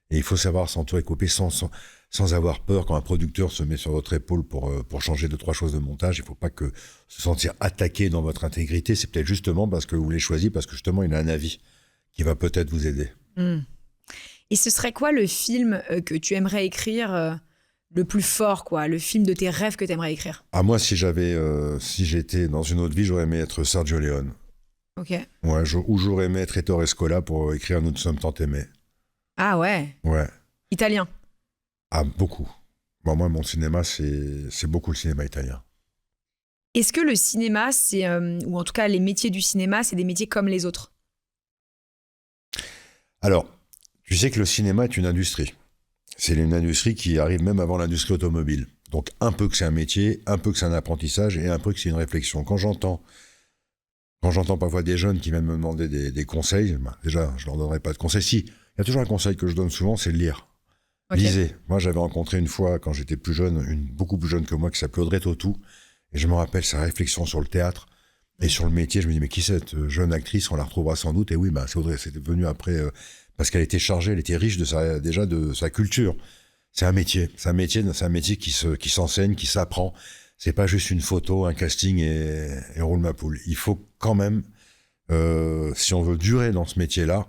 Et il faut savoir s'entourer, couper sans avoir peur quand un producteur se met sur votre épaule pour changer 2-3 choses de montage. Il faut pas que se sentir attaqué dans votre intégrité. C'est peut-être justement parce que vous l'avez choisi, parce que justement il a un avis qui va peut-être vous aider. Et ce serait quoi le film que tu aimerais écrire le plus fort, quoi, le film de tes rêves que tu aimerais écrire? Ah moi, si j'étais dans une autre vie, j'aurais aimé être Sergio Leone. Ok. Ouais, ou j'aurais aimé être Ettore Scola pour écrire Nous sommes tant aimés. Ah ouais. Ouais. Italien. Ah, beaucoup. Bon, moi, mon cinéma, c'est beaucoup le cinéma italien. Est-ce que le cinéma, ou en tout cas les métiers du cinéma, c'est des métiers comme les autres? Alors, tu sais que le cinéma est une industrie. C'est une industrie qui arrive même avant l'industrie automobile. Donc, un peu que c'est un métier, un peu que c'est un apprentissage et un peu que c'est une réflexion. Quand j'entends parfois des jeunes qui viennent me demander des conseils, déjà, je leur donnerai pas de conseils. Si, il y a toujours un conseil que je donne souvent, c'est de lire. Okay. Lisez. Moi, j'avais rencontré une fois, quand j'étais plus jeune, une beaucoup plus jeune que moi, qui s'appelait Audrey Tautou. Et je me rappelle sa réflexion sur le théâtre et sur le métier. Je me dis, mais qui c'est cette jeune actrice? On la retrouvera sans doute. Et oui, c'est Audrey. C'était venu après, parce qu'elle était chargée, elle était riche de sa culture. C'est un métier. C'est un métier qui s'enseigne, qui s'apprend. C'est pas juste une photo, un casting et roule ma poule. Il faut quand même, si on veut durer dans ce métier-là,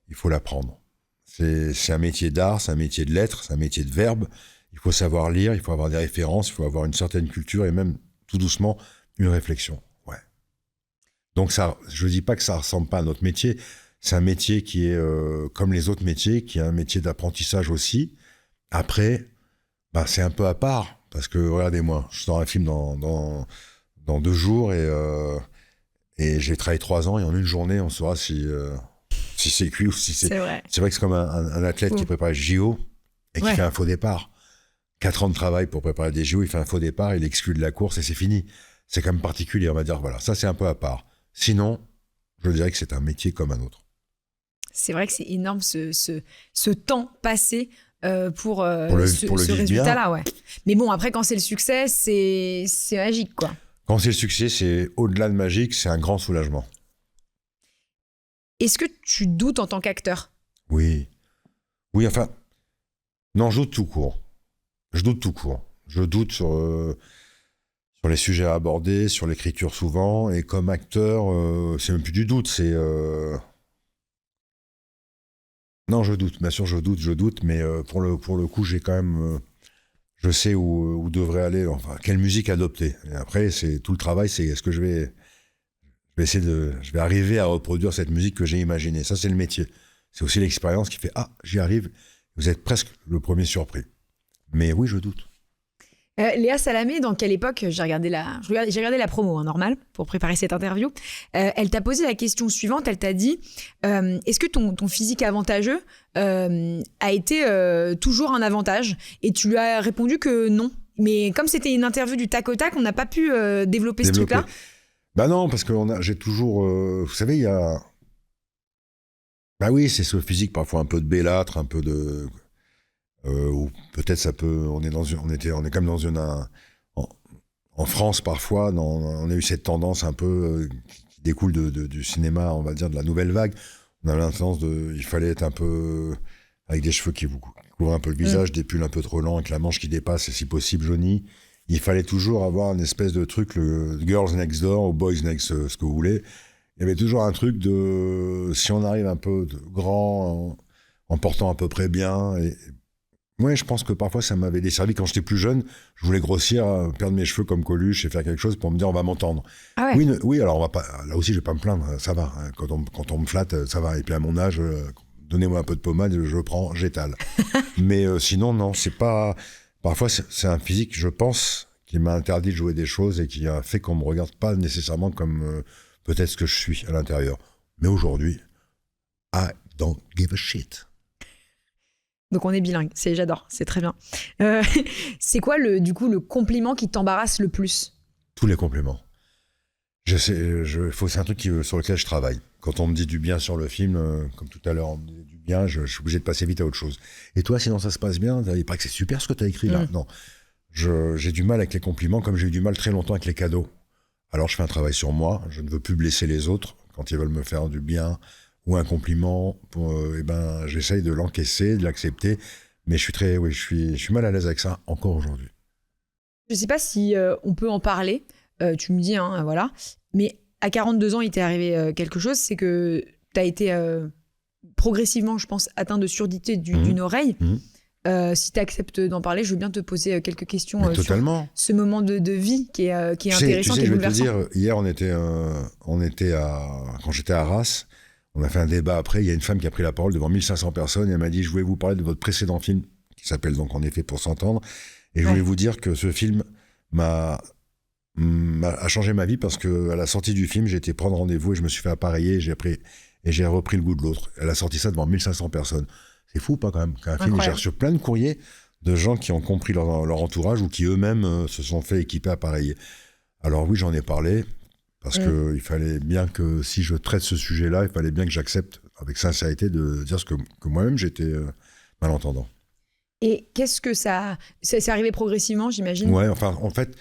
il faut l'apprendre. C'est un métier d'art, c'est un métier de lettres, c'est un métier de verbe. Il faut savoir lire, il faut avoir des références, il faut avoir une certaine culture et même, tout doucement, une réflexion. Ouais. Donc ça, je dis pas que ça ressemble pas à notre métier. C'est un métier qui est comme les autres métiers, qui est un métier d'apprentissage aussi. Après, c'est un peu à part. Parce que, regardez-moi, je sors un film dans 2 jours et j'ai travaillé 3 ans et en une journée, on saura si c'est cuit ou si c'est... C'est vrai. C'est vrai que c'est comme un athlète qui prépare le JO et qui fait un faux départ. 4 ans de travail pour préparer des JO, il fait un faux départ, il est exclu de la course et c'est fini. C'est quand même particulier, on va dire, voilà, ça c'est un peu à part. Sinon, je dirais que c'est un métier comme un autre. C'est vrai que c'est énorme ce temps passé pour ce résultat-là, ouais. Mais bon, après, quand c'est le succès, c'est magique, quoi. Quand c'est le succès, c'est au-delà de magique, c'est un grand soulagement. Est-ce que tu doutes en tant qu'acteur? Oui. Oui, enfin, Non, je doute tout court. Je doute tout court. Je doute sur les sujets à aborder, sur l'écriture souvent, et comme acteur, c'est même plus du doute, c'est... Non, je doute, bien sûr, je doute, mais pour le coup, j'ai quand même... je sais où devrait aller, enfin, quelle musique adopter. Et après, c'est tout le travail, c'est est-ce que je vais arriver à reproduire cette musique que j'ai imaginée. Ça, c'est le métier. C'est aussi l'expérience qui fait, ah, j'y arrive. Vous êtes presque le premier surpris. Mais oui, je doute. Léa Salamé, dans quelle époque j'ai regardé la promo, hein, normal, pour préparer cette interview. Elle t'a posé la question suivante. Elle t'a dit est-ce que ton physique avantageux a été toujours un avantage? Et tu lui as répondu que non. Mais comme c'était une interview du tac au tac, on n'a pas pu développer ce truc-là. Bah non, parce que j'ai toujours. Vous savez, il y a. Bah oui, c'est ce physique parfois un peu de bellâtre, un peu de. Ou peut-être ça peut. On est comme dans une. En France, parfois, on a eu cette tendance un peu qui découle du cinéma, on va dire, de la nouvelle vague. On avait l'impression il fallait être un peu avec des cheveux qui vous couvrent un peu le visage, des pulls un peu trop longs, avec la manche qui dépasse et si possible jaunie. Il fallait toujours avoir une espèce de truc, le Girls Next Door ou Boys Next, ce que vous voulez. Il y avait toujours un truc de si on arrive un peu grand, en portant à peu près bien. Et moi, je pense que parfois ça m'avait desservi. Quand j'étais plus jeune, je voulais grossir, perdre mes cheveux comme Coluche et faire quelque chose pour me dire on va m'entendre. Ah ouais. Oui, alors on va pas. Là aussi, je vais pas me plaindre, ça va. Hein, quand on me flatte, ça va. Et puis à mon âge, donnez-moi un peu de pommade, je prends, j'étale. Mais sinon, non, c'est pas. Parfois, c'est un physique, je pense, qui m'a interdit de jouer des choses et qui a fait qu'on me regarde pas nécessairement comme peut-être ce que je suis à l'intérieur. Mais aujourd'hui, I don't give a shit. Donc on est bilingue, j'adore, c'est très bien. C'est quoi du coup le compliment qui t'embarrasse le plus? Tous les compliments. C'est un truc sur lequel je travaille. Quand on me dit du bien sur le film, comme tout à l'heure, on me dit du bien, je suis obligé de passer vite à autre chose. Et toi, sinon ça se passe bien, il paraît que c'est super ce que tu as écrit là. Non, j'ai du mal avec les compliments, comme j'ai eu du mal très longtemps avec les cadeaux. Alors je fais un travail sur moi, je ne veux plus blesser les autres quand ils veulent me faire du bien ou un compliment. J'essaye de l'encaisser, de l'accepter, mais je suis mal à l'aise avec ça encore aujourd'hui. Je sais pas si on peut en parler. Tu me dis, hein, voilà. Mais à 42 ans, il t'est arrivé quelque chose, c'est que tu as été progressivement, je pense, atteint de surdité d'une oreille. Si tu acceptes d'en parler, je veux bien te poser quelques questions sur ce moment de vie qui est intéressant, qui est bouleversant. Je vais te dire, hier, quand j'étais à Arras, on a fait un débat après, il y a une femme qui a pris la parole devant 1500 personnes et elle m'a dit, je voulais vous parler de votre précédent film, qui s'appelle donc En effet Pour s'entendre, et je voulais vous dire que ce film a changé ma vie parce qu'à la sortie du film, j'ai été prendre rendez-vous et je me suis fait appareiller et j'ai repris le goût de l'autre. Elle a sorti ça devant 1500 personnes. C'est fou, pas quand même, qu'un film, j'ai reçu plein de courriers de gens qui ont compris leur entourage ou qui eux-mêmes se sont fait équiper appareillés. Alors oui, j'en ai parlé parce qu'il fallait bien que si je traite ce sujet-là, il fallait bien que j'accepte avec sincérité de dire que moi-même j'étais malentendant. Et qu'est-ce que c'est arrivé progressivement, j'imagine? Ouais, enfin, en fait,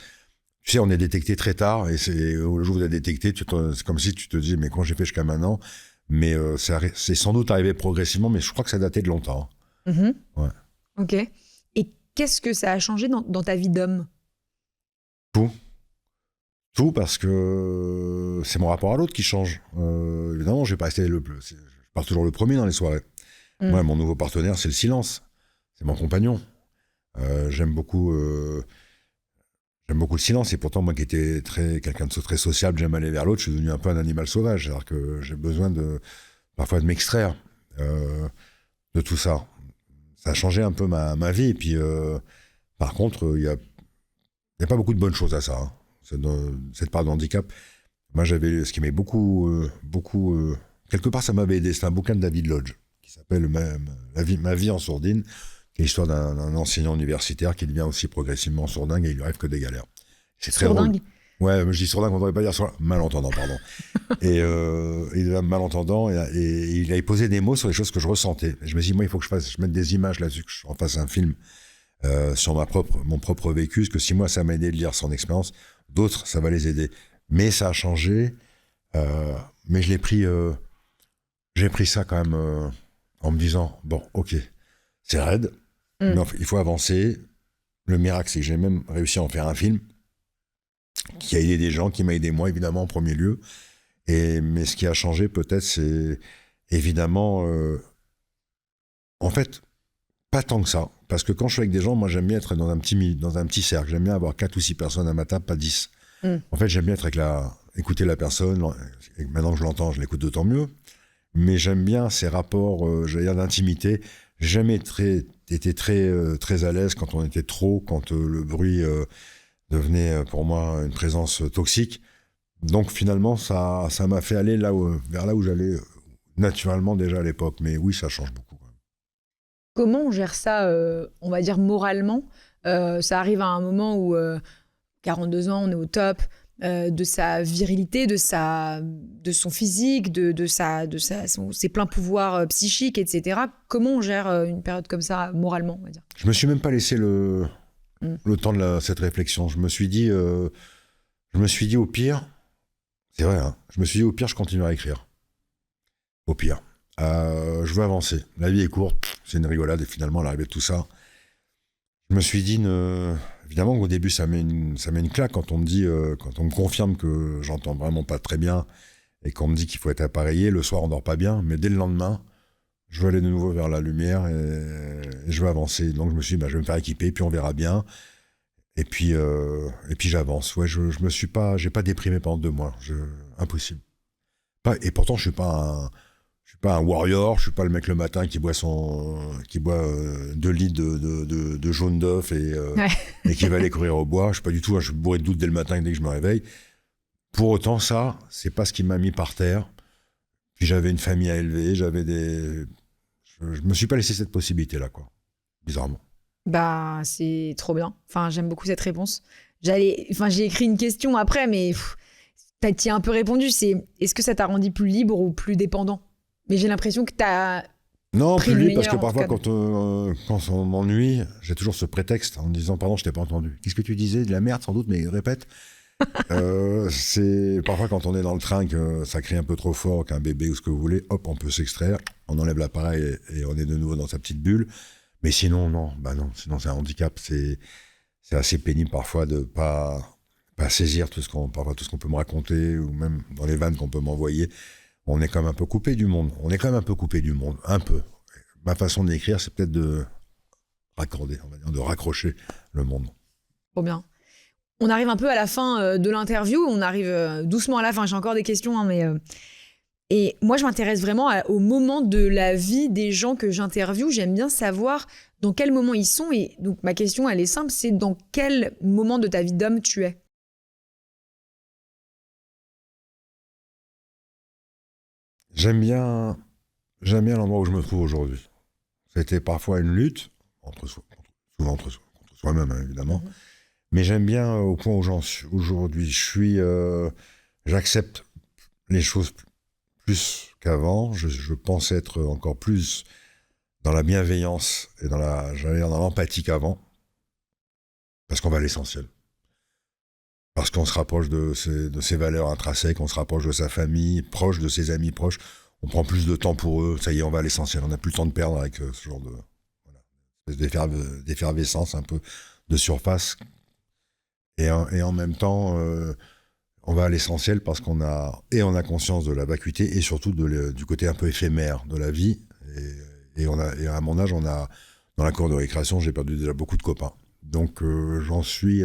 tu sais, on est détecté très tard, et le jour où vous êtes détecté, c'est comme si tu te dis, mais comment j'ai fait jusqu'à maintenant? Mais c'est sans doute arrivé progressivement, mais je crois que ça datait de longtemps. Ouais. Ok. Et qu'est-ce que ça a changé dans ta vie d'homme? Tout, parce que c'est mon rapport à l'autre qui change. Évidemment, je pars toujours le premier dans les soirées. Moi, mon nouveau partenaire, c'est le silence. C'est mon compagnon. J'aime beaucoup le silence. Et pourtant, moi qui étais quelqu'un de très sociable, j'aime aller vers l'autre, je suis devenu un peu un animal sauvage. Alors que j'ai besoin parfois de m'extraire de tout ça. Ça a changé un peu ma vie. Et puis, par contre, il y a pas beaucoup de bonnes choses à ça. Hein. Cette part de handicap. Moi, j'avais ce qui m'est beaucoup... quelque part, ça m'avait aidé. C'est un bouquin de David Lodge qui s'appelle Ma vie en sourdine, qui est l'histoire d'un enseignant universitaire qui devient aussi progressivement sourdingue et il lui arrive que des galères. C'est très drôle. Ouais, je dis sourdingue, on ne devrait pas dire sourdingue. Malentendant, pardon. Et il est malentendant et il a posé des mots sur les choses que je ressentais. Et je me suis dit, moi, il faut que je mette des images là-dessus, que je fasse un film sur mon propre vécu, parce que si moi, ça m'a aidé de lire son expérience, d'autres, ça va les aider. Mais ça a changé. Mais j'ai pris ça quand même en me disant, bon, ok, c'est raide, Mais il faut avancer. Le miracle, c'est que j'ai même réussi à en faire un film qui a aidé des gens, qui m'a aidé moi, évidemment, en premier lieu. Mais ce qui a changé, peut-être, c'est évidemment... en fait, pas tant que ça. Parce que quand je suis avec des gens, moi, j'aime bien être dans un petit cercle. J'aime bien avoir 4 ou 6 personnes à ma table, pas 10. En fait, j'aime bien être écouter la personne. Et maintenant que je l'entends, je l'écoute d'autant mieux. Mais j'aime bien ces rapports, j'allais dire, d'intimité. J'ai jamais été très à l'aise quand on était trop, quand le bruit devenait pour moi une présence toxique. Donc finalement, ça m'a fait aller vers là où j'allais naturellement déjà à l'époque. Mais oui, ça change beaucoup. Comment on gère ça, on va dire moralement? Ça arrive à un moment où 42 ans, on est au top de sa virilité, de son physique, ses pleins pouvoirs psychiques, etc. Comment on gère une période comme ça moralement, on va dire? Je me suis même pas laissé le temps de cette réflexion. Je me suis dit au pire, c'est vrai, hein, je me suis dit au pire, je continuerai à écrire. Au pire. Je veux avancer. La vie est courte, c'est une rigolade, et finalement, à l'arrivée de tout ça, je me suis dit, évidemment qu'au début, ça met une claque quand on me dit, quand on me confirme que j'entends vraiment pas très bien, et qu'on me dit qu'il faut être appareillé, le soir, on dort pas bien, mais dès le lendemain, je veux aller de nouveau vers la lumière, et je veux avancer. Donc, je me suis dit, je vais me faire équiper, puis on verra bien. Et puis j'avance. Ouais, j'ai pas déprimé pendant 2 mois. Impossible. Et pourtant, je suis pas un warrior, je suis pas le mec le matin qui boit 2 litres de jaune d'œuf et qui va aller courir au bois. Je suis pas du tout, je suis bourré de doutes dès le matin dès que je me réveille. Pour autant, ça, c'est pas ce qui m'a mis par terre. Puis j'avais une famille à élever, je me suis pas laissé cette possibilité-là, quoi. Bizarrement. Bah, c'est trop bien. Enfin, j'aime beaucoup cette réponse. J'ai écrit une question après, mais t'y as un peu répondu. Est-ce que ça t'a rendu plus libre ou plus dépendant? Mais j'ai l'impression que t'as Non, pris plus le libre, parce meilleur, que en tout parfois, cas. quand on m'ennuie, j'ai toujours ce prétexte en me disant, pardon, je t'ai pas entendu. Qu'est-ce que tu disais? De la merde, sans doute, mais répète. C'est parfois quand on est dans le train que ça crie un peu trop fort, qu'un bébé ou ce que vous voulez, hop, on peut s'extraire, on enlève l'appareil et on est de nouveau dans sa petite bulle. Mais sinon, non, sinon c'est un handicap. C'est assez pénible parfois de pas saisir tout ce qu'on peut me raconter, ou même dans les vannes qu'on peut m'envoyer. On est quand même un peu coupé du monde. Un peu. Ma façon d'écrire, c'est peut-être de raccorder, on va dire, de raccrocher le monde. Trop bien. On arrive un peu à la fin de l'interview. On arrive doucement à la fin. J'ai encore des questions, hein, mais... Et moi, je m'intéresse vraiment au moment de la vie des gens que j'interviewe. J'aime bien savoir dans quel moment ils sont. Et donc, ma question, elle est simple, c'est dans quel moment de ta vie d'homme tu es? J'aime bien l'endroit où je me trouve aujourd'hui. C'était parfois une lutte, souvent contre soi-même, hein, évidemment. Mais j'aime bien au point où j'en suis aujourd'hui. J'accepte les choses plus qu'avant. Je pense être encore plus dans la bienveillance et dans l'empathie qu'avant. Parce qu'on va à l'essentiel. Parce qu'on se rapproche de ses valeurs intrinsèques, on se rapproche de sa famille, proche de ses amis proches. On prend plus de temps pour eux. Ça y est, on va à l'essentiel. On n'a plus le temps de perdre avec ce genre d'effervescence un peu de surface. Et en même temps, on va à l'essentiel parce qu'on a conscience de la vacuité et surtout du côté un peu éphémère de la vie. Et à mon âge, dans la cour de récréation, j'ai perdu déjà beaucoup de copains. Donc je suis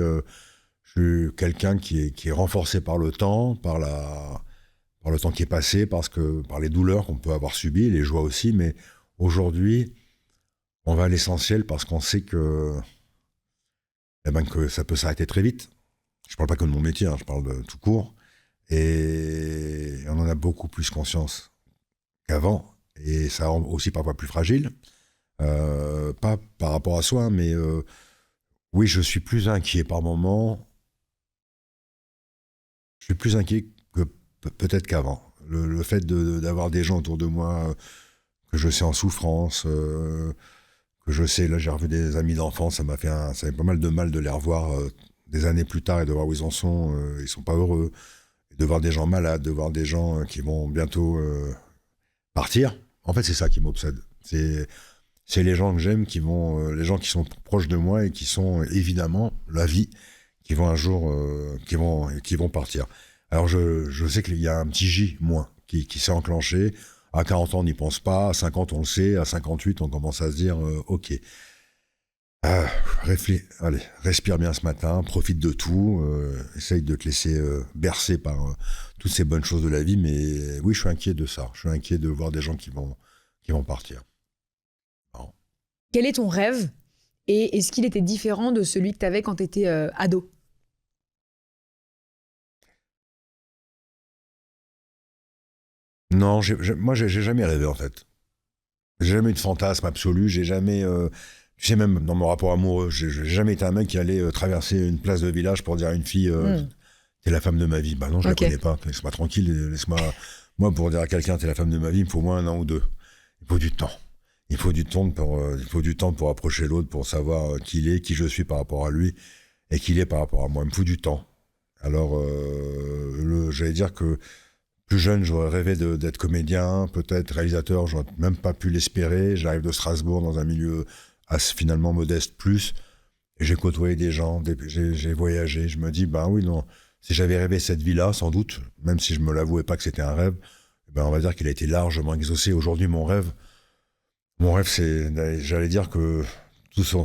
quelqu'un qui est renforcé par le temps, par le temps qui est passé, par les douleurs qu'on peut avoir subies, les joies aussi. Mais aujourd'hui, on va à l'essentiel parce qu'on sait que ça peut s'arrêter très vite. Je parle pas que de mon métier, hein, je parle de tout court. Et on en a beaucoup plus conscience qu'avant. Et ça rend aussi parfois plus fragile. Pas par rapport à soi, mais oui, je suis plus inquiet par moments. Je suis plus inquiet que peut-être qu'avant. Le fait d'avoir des gens autour de moi que je sais en souffrance, que je sais, là j'ai revu des amis d'enfance, ça m'a fait pas mal de mal de les revoir des années plus tard et de voir où ils en sont. Ils sont pas heureux. Et de voir des gens malades, de voir des gens qui vont bientôt partir. En fait, c'est ça qui m'obsède. c'est les gens que j'aime les gens qui sont proches de moi et qui sont évidemment la vie, qui vont un jour, qui vont partir. Alors je sais qu'il y a un petit J, moi, qui s'est enclenché. À 40 ans, on n'y pense pas. À 50, on le sait. À 58, on commence à se dire, ok. Allez, respire bien ce matin, profite de tout, essaye de te laisser bercer par toutes ces bonnes choses de la vie, mais oui, je suis inquiet de ça. Je suis inquiet de voir des gens qui vont partir. Non. Quel est ton rêve et est-ce qu'il était différent de celui que tu avais quand tu étais ado? Non, moi, j'ai jamais rêvé, en fait. J'ai jamais eu de fantasme absolu, j'ai jamais... tu sais, même dans mon rapport amoureux, j'ai jamais été un mec qui allait traverser une place de village pour dire à une fille t'es la femme de ma vie. Bah non, je la connais pas. Laisse-moi tranquille, laisse-moi... Moi, pour dire à quelqu'un t'es la femme de ma vie, il me faut au moins 1 an ou 2. Il faut du temps. Il faut du temps pour approcher l'autre, pour savoir qui il est, qui je suis par rapport à lui, et qui il est par rapport à moi. Il me faut du temps. Alors, j'allais dire que plus jeune, j'aurais rêvé d'être comédien, peut-être réalisateur, j'aurais même pas pu l'espérer. J'arrive de Strasbourg dans un milieu finalement modeste plus, et j'ai côtoyé des gens, j'ai voyagé, je me dis, ben oui, non, si j'avais rêvé cette vie-là, sans doute, même si je me l'avouais pas que c'était un rêve, ben on va dire qu'il a été largement exaucé. Aujourd'hui, mon rêve, c'est, j'allais dire que tout ce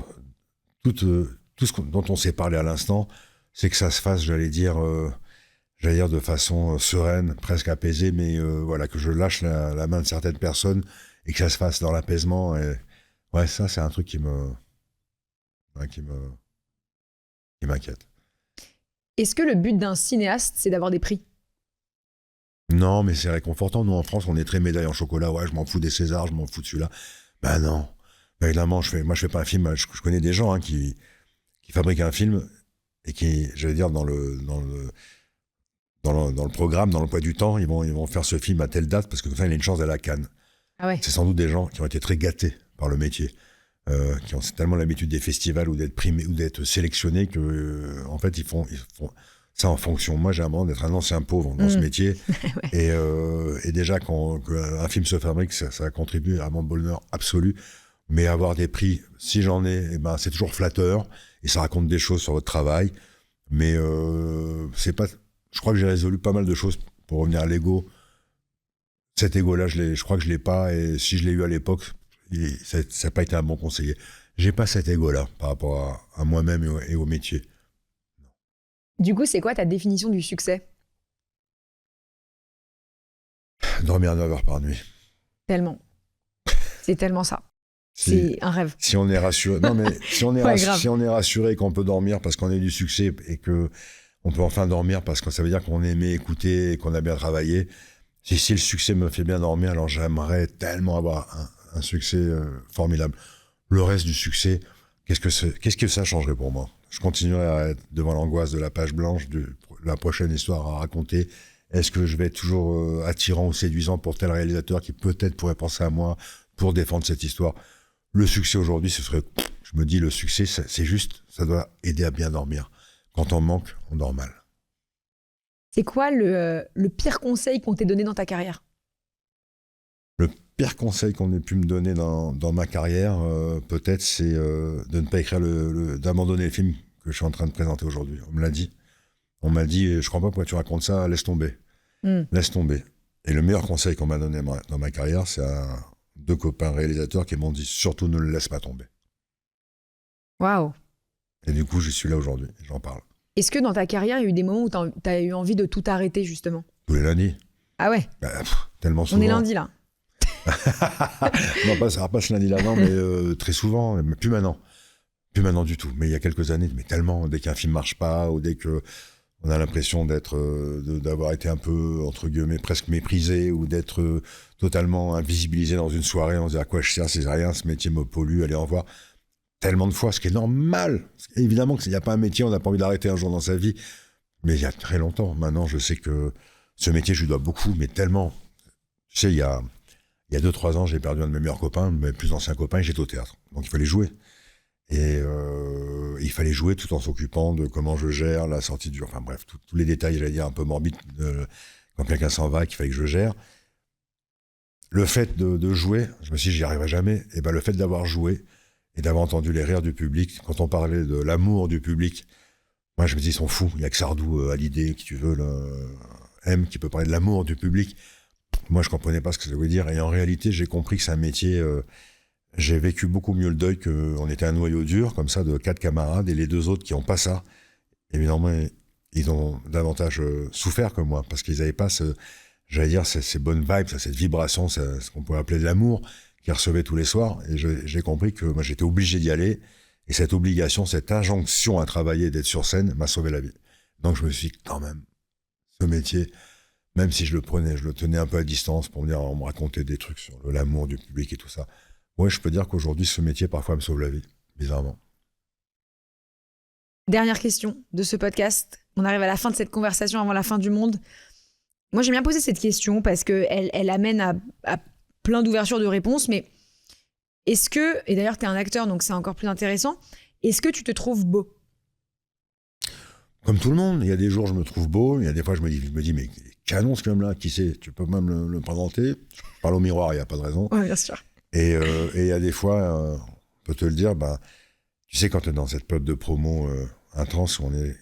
dont on s'est parlé à l'instant, c'est que ça se fasse, j'allais dire de façon sereine, presque apaisée, mais voilà, que je lâche la main de certaines personnes et que ça se fasse dans l'apaisement. Et ouais, ça, c'est un truc qui m'inquiète. Est-ce que le but d'un cinéaste, c'est d'avoir des prix? Non, mais c'est réconfortant. Nous, en France, on est très médaille en chocolat. Ouais, je m'en fous des Césars, je m'en fous de celui-là. Ben non. Ben évidemment, je fais pas un film. Je connais des gens qui fabriquent un film et qui, j'allais dire, dans le programme, dans l'emploi du temps, ils vont faire ce film à telle date parce que comme ça, il a une chance d'aller à Cannes. Ah ouais. C'est sans doute des gens qui ont été très gâtés par le métier, qui ont tellement l'habitude des festivals ou d'être primés ou d'être sélectionnés que, en fait, ils font ça en fonction. Moi, j'ai un moment d'être un ancien pauvre dans ce métier. Ouais. Et déjà, quand un film se fabrique, ça contribue à mon bonheur absolu. Mais avoir des prix, si j'en ai, eh ben, c'est toujours flatteur et ça raconte des choses sur votre travail. Mais c'est pas... Je crois que j'ai résolu pas mal de choses pour revenir à l'ego. Cet ego-là, je crois que je l'ai pas, et si je l'ai eu à l'époque, ça n'a pas été un bon conseiller. J'ai pas cet ego-là par rapport à moi-même et au métier. Du coup, c'est quoi ta définition du succès? Dormir 9 heures par nuit. Tellement. C'est tellement ça. C'est un rêve. Si on est rassuré, non mais si on est rassuré qu'on peut dormir parce qu'on a eu du succès et que on peut enfin dormir parce que ça veut dire qu'on aimait écouter et qu'on a bien travaillé. Si le succès me fait bien dormir, alors j'aimerais tellement avoir un succès formidable. Le reste du succès, qu'est-ce que ça changerait pour moi? Je continuerai à être devant l'angoisse de la page blanche, de la prochaine histoire à raconter. Est-ce que je vais être toujours attirant ou séduisant pour tel réalisateur qui peut-être pourrait penser à moi pour défendre cette histoire? Le succès aujourd'hui, je me dis, le succès, c'est juste, ça doit aider à bien dormir. Quand on manque, on dort mal. C'est quoi le pire conseil qu'on t'ait donné dans ta carrière? Le pire conseil qu'on ait pu me donner dans ma carrière, peut-être, c'est de ne pas écrire d'abandonner le film que je suis en train de présenter aujourd'hui. On me l'a dit. On m'a dit, je crois pas pourquoi tu racontes ça, laisse tomber. Laisse tomber. Et le meilleur conseil qu'on m'a donné dans ma carrière, c'est à 2 copains réalisateurs qui m'ont dit, surtout ne le laisse pas tomber. Waouh. Et du coup, je suis là aujourd'hui, j'en parle. Est-ce que dans ta carrière, il y a eu des moments où tu as eu envie de tout arrêter, justement? Tous les lundis. Ah ouais? Tellement souvent. On est lundi, là. Non, pas ce lundi-là, non, mais très souvent, mais plus maintenant. Plus maintenant du tout. Mais il y a quelques années, mais tellement, dès qu'un film marche pas, ou dès que on a l'impression d'avoir été un peu, entre guillemets, presque méprisé, ou d'être totalement invisibilisé dans une soirée, on se dit à quoi je sers, c'est rien, ce métier me pollue, allez, au revoir. Tellement de fois, ce qui est normal. Évidemment qu'il n'y a pas un métier, on n'a pas envie d'arrêter un jour dans sa vie. Mais il y a très longtemps. Maintenant, je sais que ce métier, je lui dois beaucoup, mais tellement. Tu sais, il y a 2-3 ans, j'ai perdu un de mes meilleurs copains, mes plus anciens copains, et j'étais au théâtre. Donc il fallait jouer. Et il fallait jouer tout en s'occupant de comment je gère la sortie du... Enfin bref, tous les détails, j'allais dire, un peu morbides, quand quelqu'un s'en va, qu'il fallait que je gère. le fait de jouer, je me suis dit, j'y arriverai jamais. Et ben, le fait d'avoir joué et d'avoir entendu les rires du public, quand on parlait de l'amour du public, moi, je me dis, ils sont fous. Il y a que Sardou, Hallyday, qui tu veux, M, qui peut parler de l'amour du public. Moi, je comprenais pas ce que ça voulait dire. Et en réalité, j'ai compris que c'est un métier. J'ai vécu beaucoup mieux le deuil qu'on était un noyau dur, comme ça, de 4 camarades. Et les 2 autres qui n'ont pas ça, évidemment, ils ont davantage souffert que moi, parce qu'ils n'avaient pas j'allais dire, ces bonnes vibes, cette vibration, ce qu'on pourrait appeler de l'amour, qu'ils recevaient tous les soirs. Et j'ai compris que moi, j'étais obligé d'y aller. Et cette obligation, cette injonction à travailler, d'être sur scène, m'a sauvé la vie. Donc je me suis dit, quand même, ce métier, même si je le tenais un peu à distance pour on me racontait des trucs sur l'amour du public et tout ça. Ouais, je peux dire qu'aujourd'hui, ce métier, parfois, me sauve la vie, bizarrement. Dernière question de ce podcast. On arrive à la fin de cette conversation avant la fin du monde. Moi, j'aime bien poser cette question parce qu'elle amène à plein d'ouvertures de réponses, mais est-ce que, et d'ailleurs, tu es un acteur, donc c'est encore plus intéressant, est-ce que tu te trouves beau? Comme tout le monde, il y a des jours, je me trouve beau, il y a des fois, je me dis mais canon ce film-là, qui c'est? Tu peux même le présenter? Je parle au miroir, il n'y a pas de raison. Oui, bien sûr. Et il y a des fois, on peut te le dire, tu sais, quand tu es dans cette période de promo intense, on est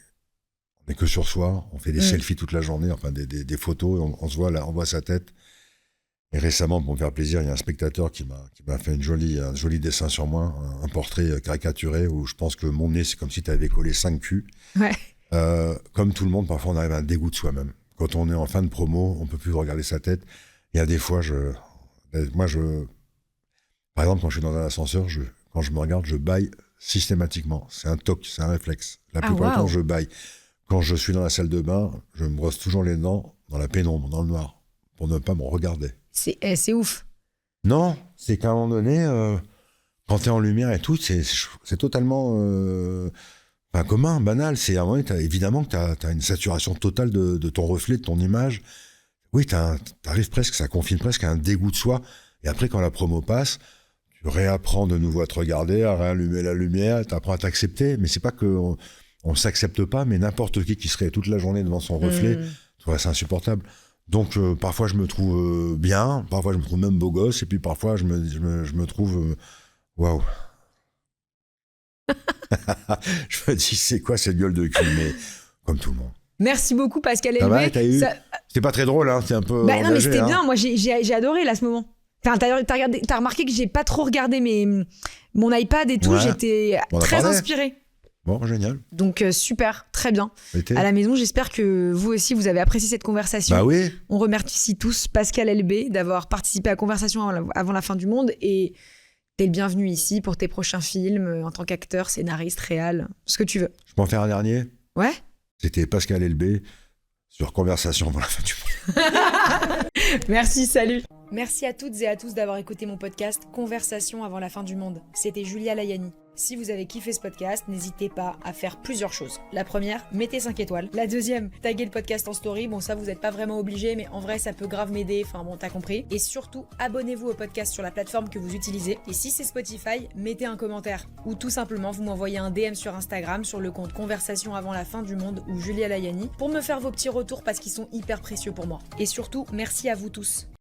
que sur soi, on fait des selfies toute la journée, enfin des photos, on se voit là, on voit sa tête. Et récemment, pour me faire plaisir, il y a un spectateur qui m'a fait un joli dessin sur moi, un portrait caricaturé où je pense que mon nez, c'est comme si tu avais collé 5 culs. Ouais. Comme tout le monde, parfois on arrive à un dégoût de soi-même. Quand on est en fin de promo, on peut plus regarder sa tête. Il y a des fois, par exemple, quand je suis dans un ascenseur, quand je me regarde, je bâille systématiquement. C'est un toc, c'est un réflexe. La plupart du temps, je bâille. Quand je suis dans la salle de bain, je me brosse toujours les dents dans la pénombre, dans le noir, pour ne pas me regarder. C'est ouf. Non, c'est qu'à un moment donné, quand t'es en lumière et tout, c'est totalement commun, banal. C'est à un moment donné, évidemment que t'as une saturation totale de ton reflet, de ton image. Oui, t'arrives presque, ça confine presque à un dégoût de soi. Et après, quand la promo passe, tu réapprends de nouveau à te regarder, à réallumer la lumière, t'apprends à t'accepter. Mais c'est pas qu'on s'accepte pas, mais n'importe qui serait toute la journée devant son reflet, c'est insupportable. Donc parfois je me trouve bien, parfois je me trouve même beau gosse, et puis parfois je me trouve waouh. Je me dis c'est quoi cette gueule de cul, mais comme tout le monde. Merci beaucoup Pascal Elbé. Ça va, c'était pas très drôle, hein, c'était un peu engagé, non mais c'était hein. bien, moi j'ai adoré là ce moment. Enfin, t'as remarqué que j'ai pas trop regardé mon iPad et tout, ouais. J'étais très inspirée. Bon, génial. Donc super, très bien. À la maison, j'espère que vous aussi, vous avez apprécié cette conversation. Bah oui. On remercie tous Pascal Elbé d'avoir participé à Conversation avant la fin du monde, et t'es le bienvenu ici pour tes prochains films en tant qu'acteur, scénariste, réal, ce que tu veux. Je peux en faire un dernier? Ouais. C'était Pascal Elbé sur Conversation avant la fin du monde. Merci, salut. Merci à toutes et à tous d'avoir écouté mon podcast Conversation avant la fin du monde. C'était Julia Layani. Si vous avez kiffé ce podcast, n'hésitez pas à faire plusieurs choses. La première, mettez 5 étoiles. La deuxième, taguez le podcast en story. Bon, ça, vous n'êtes pas vraiment obligé, mais en vrai, ça peut grave m'aider. Enfin bon, t'as compris. Et surtout, abonnez-vous au podcast sur la plateforme que vous utilisez. Et si c'est Spotify, mettez un commentaire. Ou tout simplement, vous m'envoyez un DM sur Instagram sur le compte Conversation avant la fin du monde ou Julia Layani pour me faire vos petits retours parce qu'ils sont hyper précieux pour moi. Et surtout, merci à vous tous.